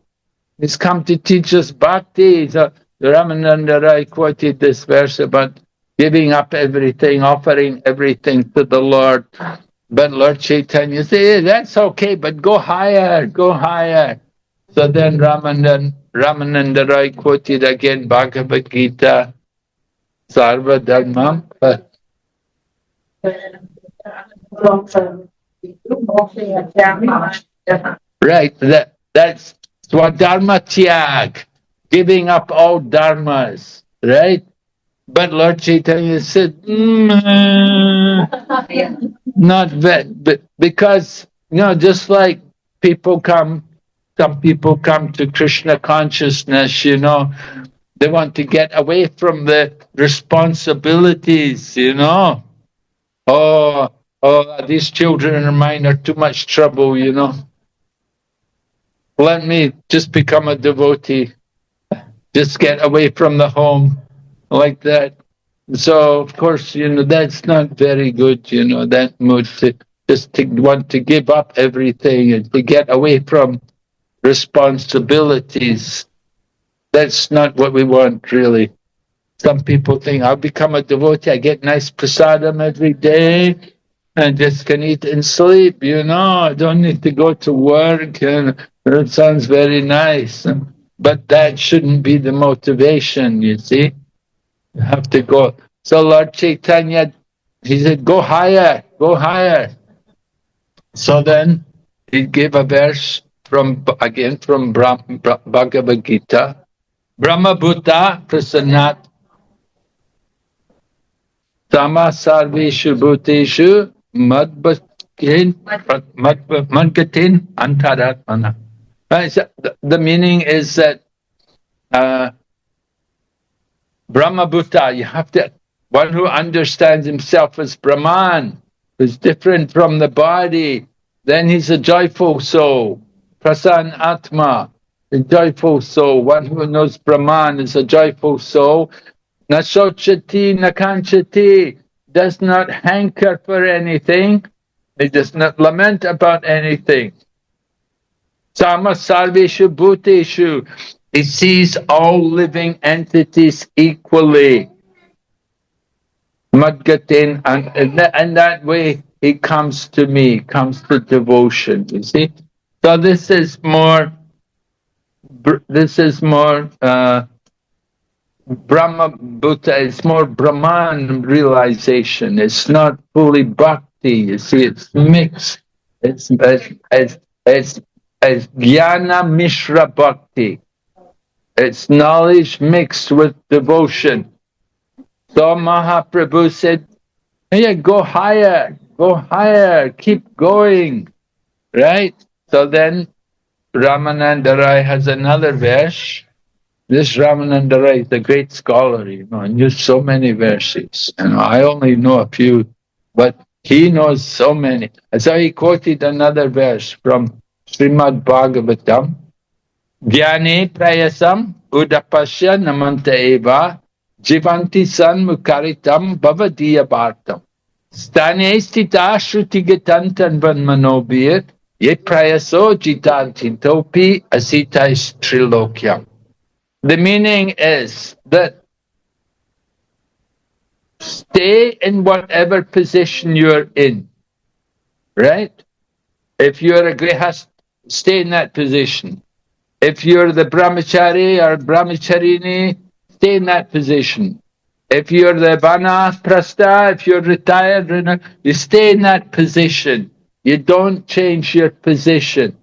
He's come to teach us bhakti. So Ramananda Rai quoted this verse about giving up everything, offering everything to the Lord. But Lord Chaitanya said, hey, that's okay, but go higher, go higher. So then Ramananda Rai quoted again Bhagavad Gita, Sarva Dharmam. Right, that's Swadharma Tyag, giving up all dharmas, right? But Lord Chaitanya said, not that, because, just like some people come to Krishna consciousness, they want to get away from the responsibilities, Oh, these children of mine are too much trouble, Let me just become a devotee. Just get away from the home like that. So, of course, that's not very good, that mood to want to give up everything and to get away from responsibilities. That's not what we want, really. Some people think, I'll become a devotee, I get nice prasadam every day, and just can eat and sleep, I don't need to go to work, and it sounds very nice. But that shouldn't be the motivation, you see. You have to go. So Lord Chaitanya, he said, go higher, go higher. So then he gave a verse from Bhagavad Gita. Brahma Bhuta Prasannat Sama Sarveshu Bhuteshu Madgatin Antaratmana. Right, so the meaning is that Brahma Bhuta, you have to, one who understands himself as Brahman, who's different from the body, then he's a joyful soul. Prasan Atma, a joyful soul. One who knows Brahman is a joyful soul. Nasochati nakanchati, does not hanker for anything. He does not lament about anything. Sama sarveshu bhuteshu, he sees all living entities equally. Madgatin, and that way he comes to me, comes to devotion, you see. So this is more Brahma Bhuta, it's more Brahman realization. It's not fully bhakti, you see, it's mixed. It's Jnana Mishra Bhakti. It's knowledge mixed with devotion. So Mahaprabhu said, hey, go higher, keep going, right? So then Ramananda Rai has another verse. This Ramananda Rai is a great scholar, and used so many verses. I only know a few, but he knows so many. And so he quoted another verse from Srimad Bhagavatam. Jnane prayasam udapasya namanta eva jivanti san mukaritam bhavadiya bhartam. Stane stita shrutigatantan vanmanobir ye prayaso jitantintopi asitais trilokyam. The meaning is that stay in whatever position you're in, right? If you're a grihast, stay in that position. If you're the brahmachari or brahmacharini, stay in that position. If you're the vanaprastha, if you're retired, you stay in that position. You don't change your position.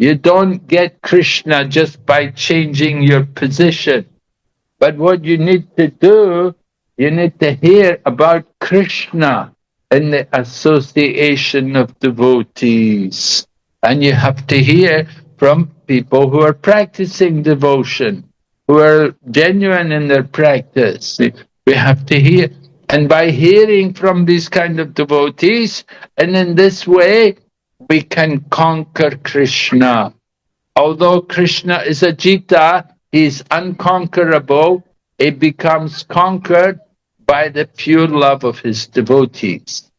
You don't get Krishna just by changing your position. But what you need to do, you need to hear about Krishna in the association of devotees. And you have to hear from people who are practicing devotion, who are genuine in their practice. We have to hear. And by hearing from these kind of devotees, and in this way, we can conquer Krishna. Although Krishna is a Jita, he is unconquerable. He becomes conquered by the pure love of his devotees.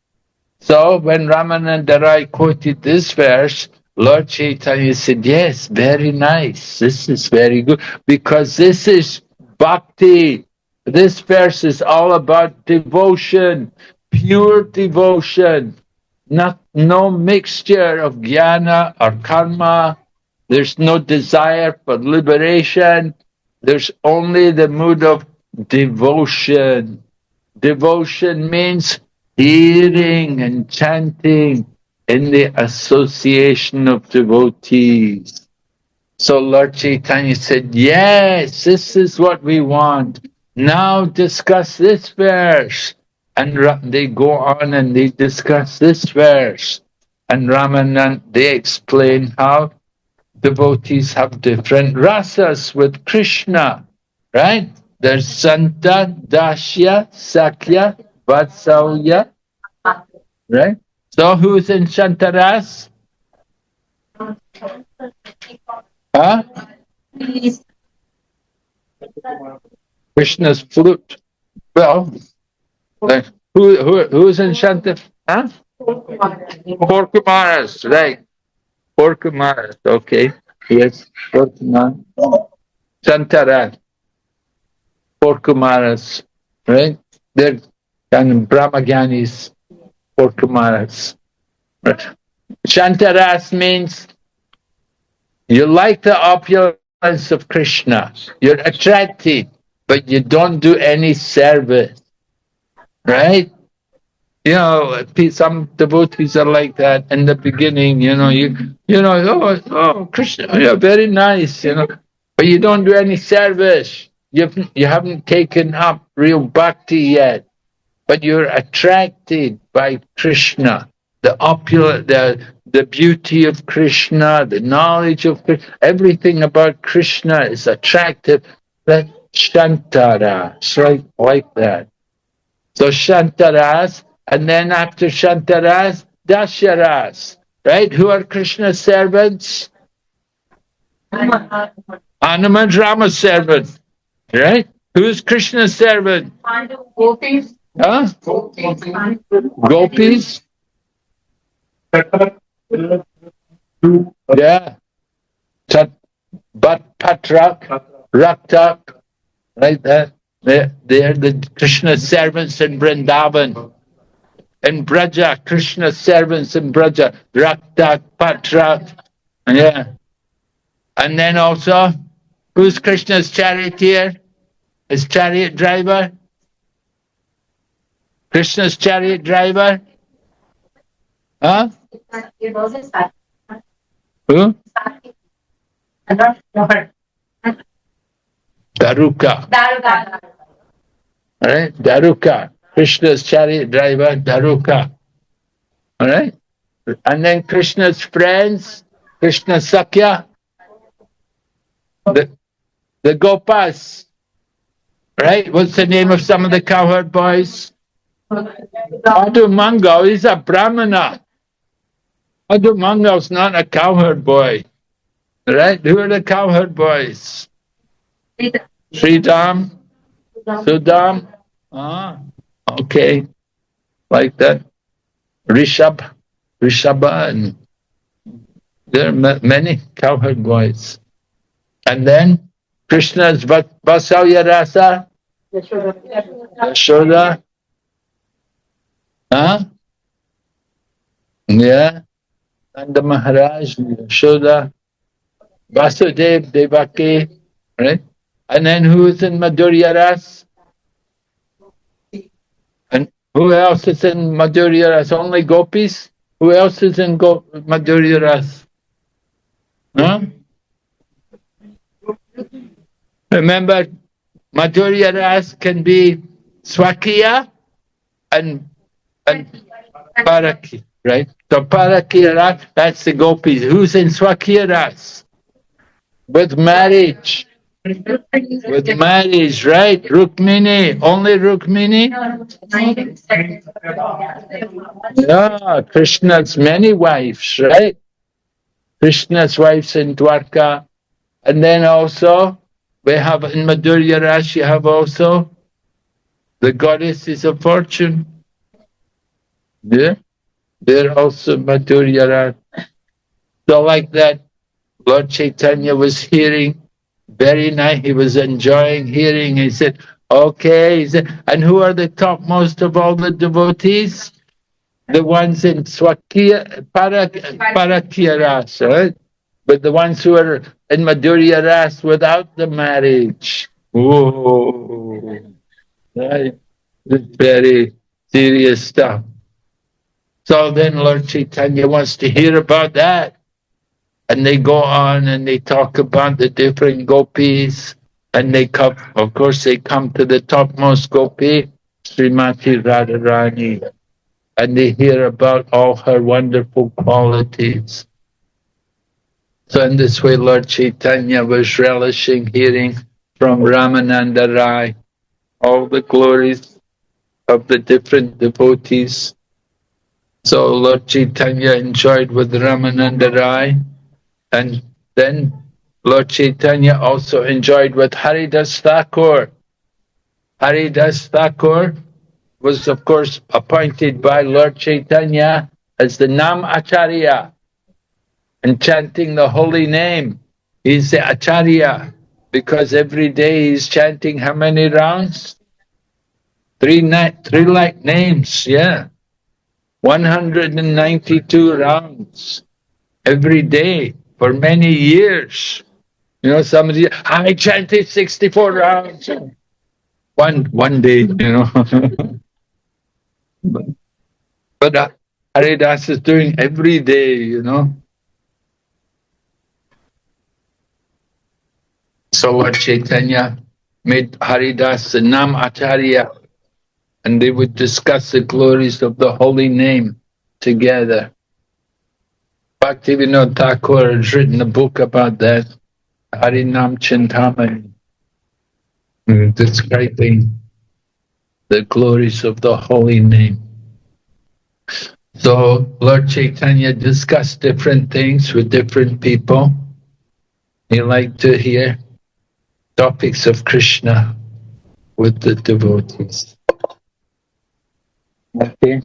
So when Ramananda Rai quoted this verse, Lord Chaitanya said, yes, very nice. This is very good. Because this is bhakti. This verse is all about devotion, pure devotion. No mixture of jnana or karma. There's no desire for liberation. There's only the mood of devotion. Devotion means hearing and chanting in the association of devotees. So Lord Chaitanya said, yes, this is what we want. Now discuss this verse. And they go on and they discuss this verse. And Ramananda, they explain how devotees have different rasas with Krishna, right? There's Santa, Dashya, Sakya, Vatsalya, right? So who's in Shantaras? Huh? Krishna's flute. Well, like, who's in Shanta? Huh? Four Kumaras, right? Four Kumaras, okay. Yes, four Kumaras. Shantaras, four Kumaras, right? They're kind of Brahmaganis, four Kumaras. Right. Shantaras means you like the opulence of Krishna. You're attracted, but you don't do any service. Right? You know, some devotees are like that in the beginning, oh, Krishna, yeah, very nice, but you don't do any service. You haven't taken up real bhakti yet, but you're attracted by Krishna, the beauty of Krishna, the knowledge of Krishna, everything about Krishna is attractive. That's Shantara, it's like that. So Shantaras, and then after Shantaras, Dasharas, right? Who are Krishna's servants? Hanuman Rama's servant, right? Who's Krishna's servant? Gopis. Huh? Gopis? Yeah. But Patrak, Raktak, right there. They're the Krishna's servants in Vrindavan. In Braja, Krishna's servants in Braja. Raktak, Patrak. Yeah. And then also, who's Krishna's charioteer? His chariot driver? Krishna's chariot driver? Huh? Who? Daruka. Alright? Daruka. Krishna's chariot driver, Daruka. Alright? And then Krishna's friends, Krishna Sakya, the Gopas. Right? What's the name of some of the cowherd boys? Adhu Mangal is a Brahmana. Adhu Mangal's not a cowherd boy. Right? Who are the cowherd boys? Sridham, Sudam. Ah, okay. Like that. Rishabha, and there are many cowherd boys. And then Krishna's Vasalya Rasa, Yashoda. Huh? Yeah. Nanda Maharaj, Yashoda, Vasudev, Devaki, right? And then who is in Madhurya Ras? And who else is in Madhurya Ras? Only gopis? Who else is in Madhurya Ras? Huh? Remember, Madhurya Ras can be Swakiya and Paraki, right? So Parakiya Ras, that's the gopis. Who's in Swakiya Ras? With marriage. With marriage, right? Rukmini. Only Rukmini? Yeah, Krishna's many wives, right? Krishna's wives in Dwarka. And then also, we have in Madhurya Ras, you have also the goddesses of fortune. Yeah, they're also Madhurya Ras. So like that, Lord Chaitanya was hearing, very nice, he was enjoying hearing. He said, okay, he said, and who are the topmost of all the devotees? The ones in Swakiya, Parakiya Ras, right? But the ones who are in Madhurya Ras without the marriage. Whoa, right? It's very serious stuff. So then Lord Chaitanya wants to hear about that. And they go on and they talk about the different gopis. And they come, of course, they come to the topmost gopi, Srimati Radharani. And they hear about all her wonderful qualities. So in this way, Lord Chaitanya was relishing hearing from Ramananda Rai all the glories of the different devotees. So Lord Chaitanya enjoyed with Ramananda Rai, and then Lord Chaitanya also enjoyed with Haridas Thakur. Haridas Thakur was, of course, appointed by Lord Chaitanya as the Nam Acharya and chanting the holy name. He's the Acharya because every day he's chanting how many rounds? Three like names, yeah. 192 rounds every day for many years. You know, somebody, I chanted 64 rounds. One day, you know. but Haridas is doing every day, you know. So Lord Chaitanya made Haridas the Nam Acharya, and they would discuss the glories of the holy name together. Bhaktivinoda Thakur has written a book about that, Harinam Chintamani, describing the glories of the holy name. So Lord Chaitanya discussed different things with different people. He liked to hear topics of Krishna with the devotees. Okay.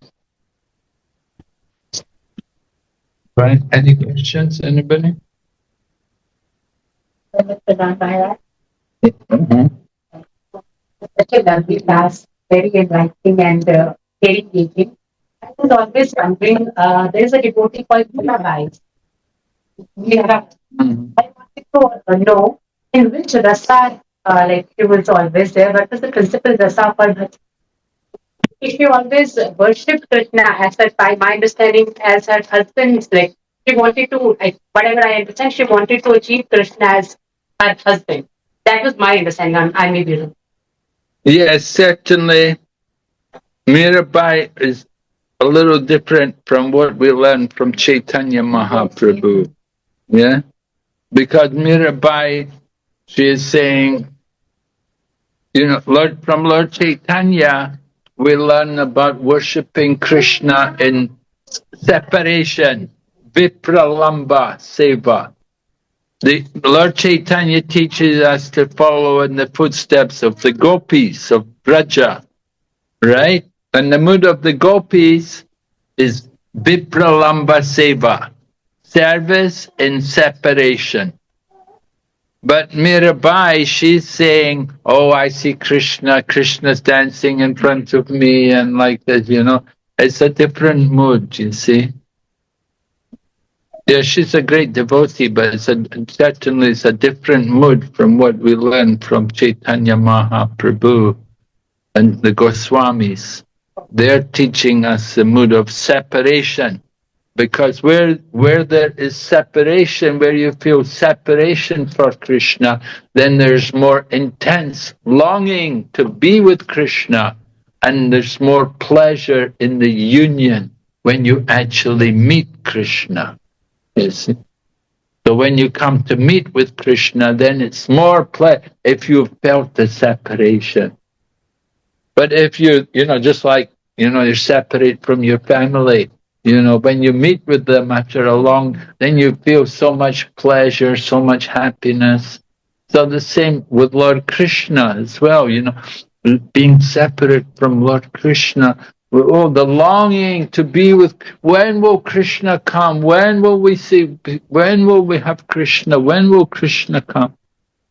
Right. Any questions, anybody? Mm-hmm. Such a lovely class, very enlightening and very engaging. I was always wondering, there is a devotee called Rupa. Yeah. Mm-hmm. I wanted to know in which rasa, like she was always there, what was the principal rasa for her? If you always worship Krishna as her, by my understanding, as her husband, like she wanted to, like whatever I understand, she wanted to achieve Krishna as her husband. That was my understanding. I may be wrong. Yes, certainly. Mirabai is a little different from what we learned from Chaitanya Mahaprabhu. Yeah? Because Mirabai, she is saying, you know, from Lord Chaitanya, we learn about worshipping Krishna in separation, Vipralamba Seva. The Lord Chaitanya teaches us to follow in the footsteps of the gopis of Braja, right? And the mood of the gopis is Vipralamba Seva, service in separation. But Mirabai, she's saying, oh, I see Krishna, Krishna's dancing in front of me and like that, you know. It's a different mood, you see. Yeah, she's a great devotee, but certainly it's a different mood from what we learned from Chaitanya Mahaprabhu and the Goswamis. They're teaching us the mood of separation, Because where there is separation, where you feel separation for Krishna, then there's more intense longing to be with Krishna, and there's more pleasure in the union when you actually meet Krishna. You see? So when you come to meet with Krishna, then it's more if you've felt the separation. But if just like, you're separate from your family, when you meet with them after a long, then you feel so much pleasure, so much happiness. So the same with Lord Krishna as well, being separate from Lord Krishna. Oh, the longing to be with, when will Krishna come? When will we have Krishna? When will Krishna come?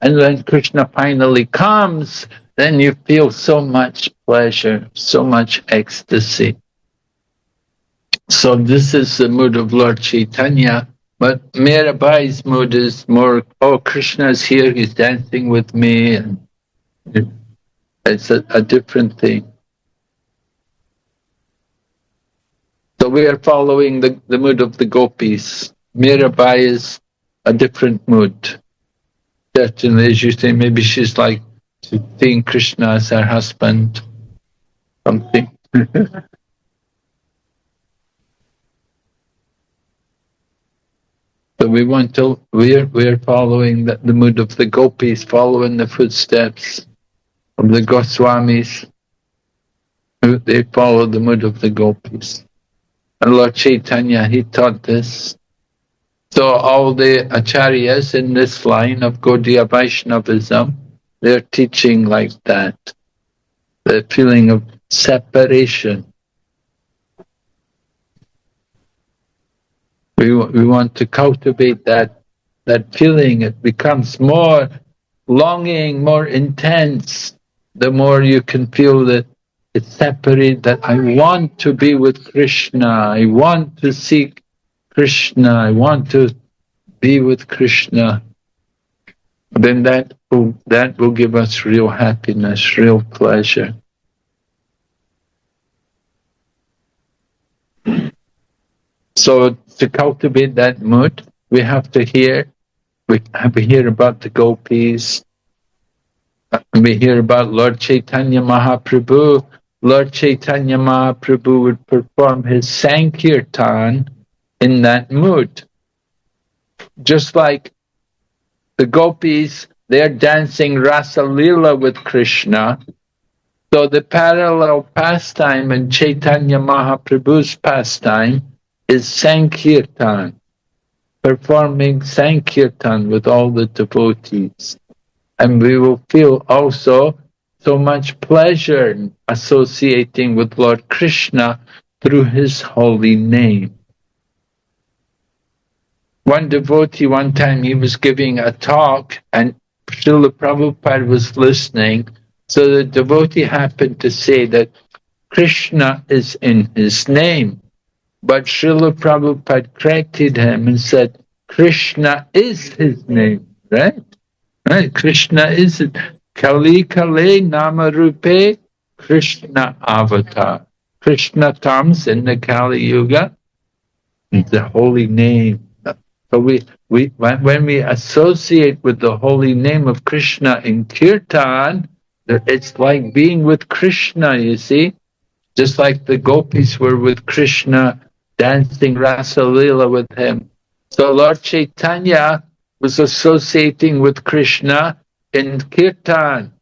And when Krishna finally comes, then you feel so much pleasure, so much ecstasy. So this is the mood of Lord Chaitanya. But Mirabai's mood is more, oh, Krishna is here, he's dancing with me. And it's a different thing. So we are following the mood of the gopis. Mirabai is a different mood. Certainly, as you say, maybe she's like seeing Krishna as her husband, something. So we're following the mood of the gopis, following the footsteps of the Goswamis. They follow the mood of the gopis. And Lord Chaitanya, he taught this. So all the acharyas in this line of Gaudiya Vaishnavism, they're teaching like that. The feeling of separation. We want to cultivate that feeling. It becomes more longing, more intense, the more you can feel that it's separate, that I want to be with Krishna, I want to seek Krishna, I want to be with Krishna. Then that will give us real happiness, real pleasure. So to cultivate that mood, we have to hear about the gopis. We hear about Lord Chaitanya Mahaprabhu. Lord Chaitanya Mahaprabhu would perform his Sankirtan in that mood. Just like the gopis, they're dancing Rasa Leela with Krishna. So the parallel pastime in Chaitanya Mahaprabhu's pastime is Sankirtan, performing Sankirtan with all the devotees. And we will feel also so much pleasure associating with Lord Krishna through his holy name. One devotee, one time he was giving a talk and Srila Prabhupada was listening. So the devotee happened to say that Krishna is in his name. But Srila Prabhupada corrected him and said, Krishna is his name, right? Right, Krishna is it. Kali Kale Nama Rupe Krishna Avatar. Krishna comes in the Kali Yuga, the holy name. So when we associate with the holy name of Krishna in Kirtan, it's like being with Krishna, you see? Just like the gopis were with Krishna, dancing Rasa Leela with him. So Lord Chaitanya was associating with Krishna in Kirtan,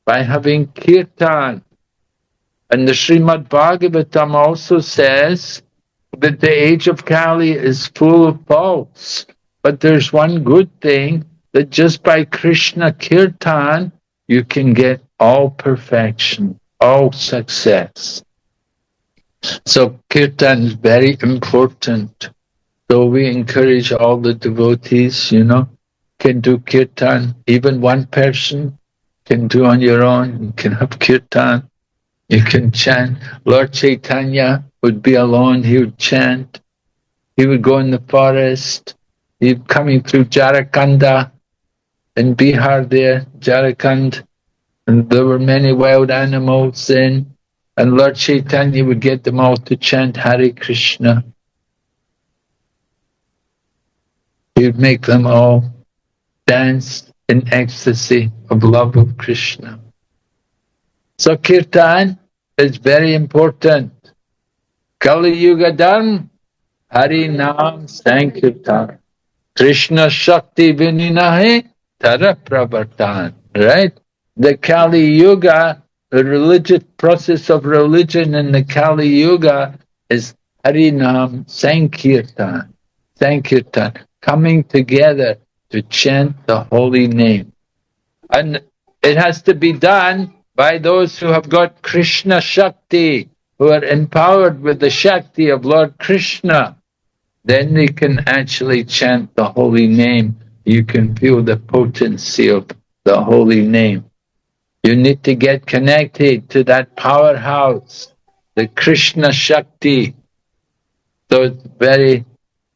by having Kirtan. And the Srimad Bhagavatam also says that the age of Kali is full of faults. But there's one good thing, that just by Krishna Kirtan, you can get all perfection, all success. So Kirtan is very important. So we encourage all the devotees, can do Kirtan. Even one person can do on your own. You can have Kirtan. You can chant. Lord Chaitanya would be alone. He would chant. He would go in the forest. He'd coming through Jharkhand in Bihar there, Jharkhand. And there were many wild animals then. And Lord Chaitanya would get them all to chant Hare Krishna. You'd make them all dance in ecstasy of love of Krishna. So kirtan is very important. Kali Yuga Dharma, Hari Nam Sankirtan. Krishna Shakti Vininahe Tara Pravartan. Right? The Kali Yuga, the religious process of religion in the Kali Yuga is Harinam Sankirtan. Sankirtan. Coming together to chant the holy name. And it has to be done by those who have got Krishna Shakti, who are empowered with the Shakti of Lord Krishna. Then they can actually chant the holy name. You can feel the potency of the holy name. You need to get connected to that powerhouse, the Krishna Shakti. So it's very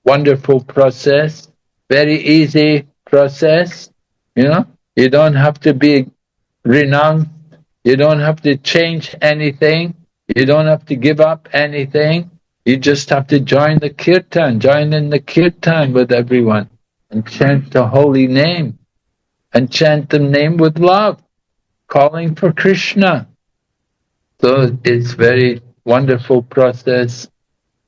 wonderful process, very easy process. You know, you don't have to be renounced. You don't have to change anything. You don't have to give up anything. You just have to join the kirtan, join in the kirtan with everyone and chant the holy name and chant the name with love, calling for Krishna. So it's very wonderful process.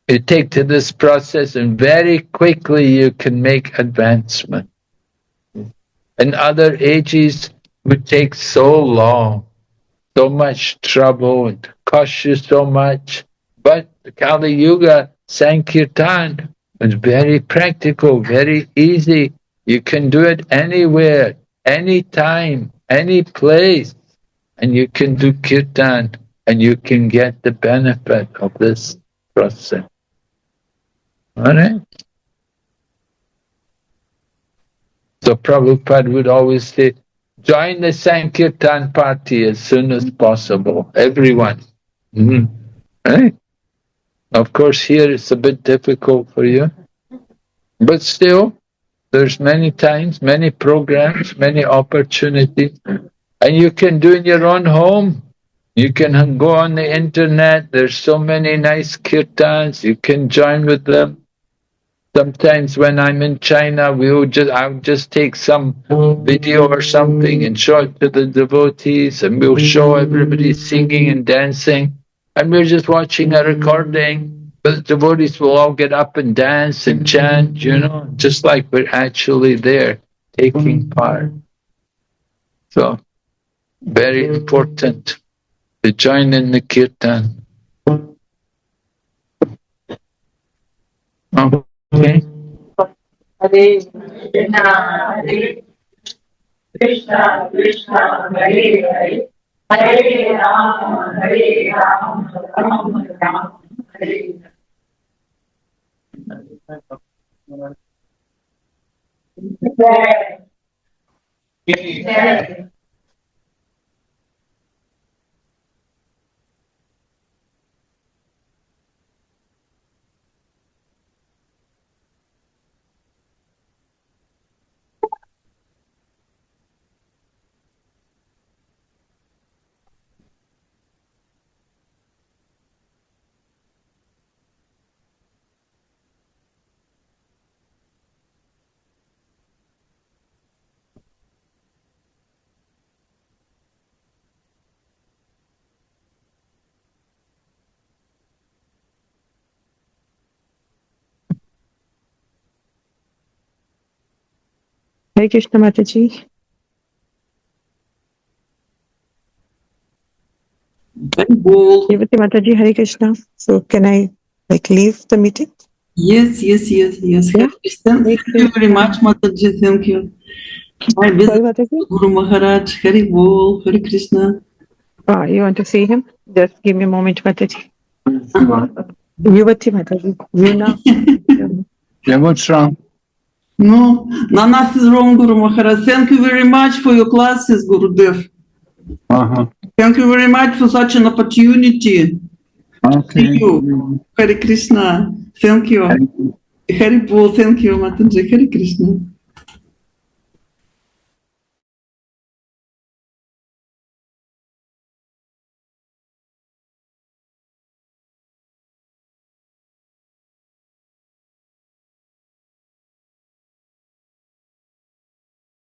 You take to this process and very quickly you can make advancement. In other ages, it would take so long, so much trouble, and cost you so much. But the Kali Yuga Sankirtan is very practical, very easy. You can do it anywhere, anytime, any place. And you can do kirtan and you can get the benefit of this process. All right? So Prabhupada would always say, join the Sankirtan party as soon as possible, everyone. Right? Of course, here it's a bit difficult for you. But still, there's many times, many programs, many opportunities. And you can do in your own home. You can go on the internet. There's so many nice kirtans. You can join with them. Sometimes when I'm in China, I would just take some video or something and show it to the devotees, and we'll show everybody singing and dancing. And we're just watching a recording, but the devotees will all get up and dance and chant, just like we're actually there taking part. So, very important to join in the kirtan. Okay. Hare Krishna, Krishna, Hare Hare, Hare Ram, Ram Ram, Hare Hare. Hare Krishna Mataji. Devati Mataji, Hare Krishna. So can I leave the meeting? Yes. Yeah. Hare Krishna. Thank you very much, Mataji. Thank you. My Sorry, business, Mataji. Guru Maharaj, Hare Bol, Hare Krishna. You want to see him? Just give me a moment, Mataji. Devati Mataji. Yeah, what's wrong? No, nothing is wrong, Guru Maharaj. Thank you very much for your classes, Gurudev. Thank you very much for such an opportunity. Okay. Thank you. Hare Krishna. Thank you. Hare Bol. Thank you, Mataji. Hare Krishna.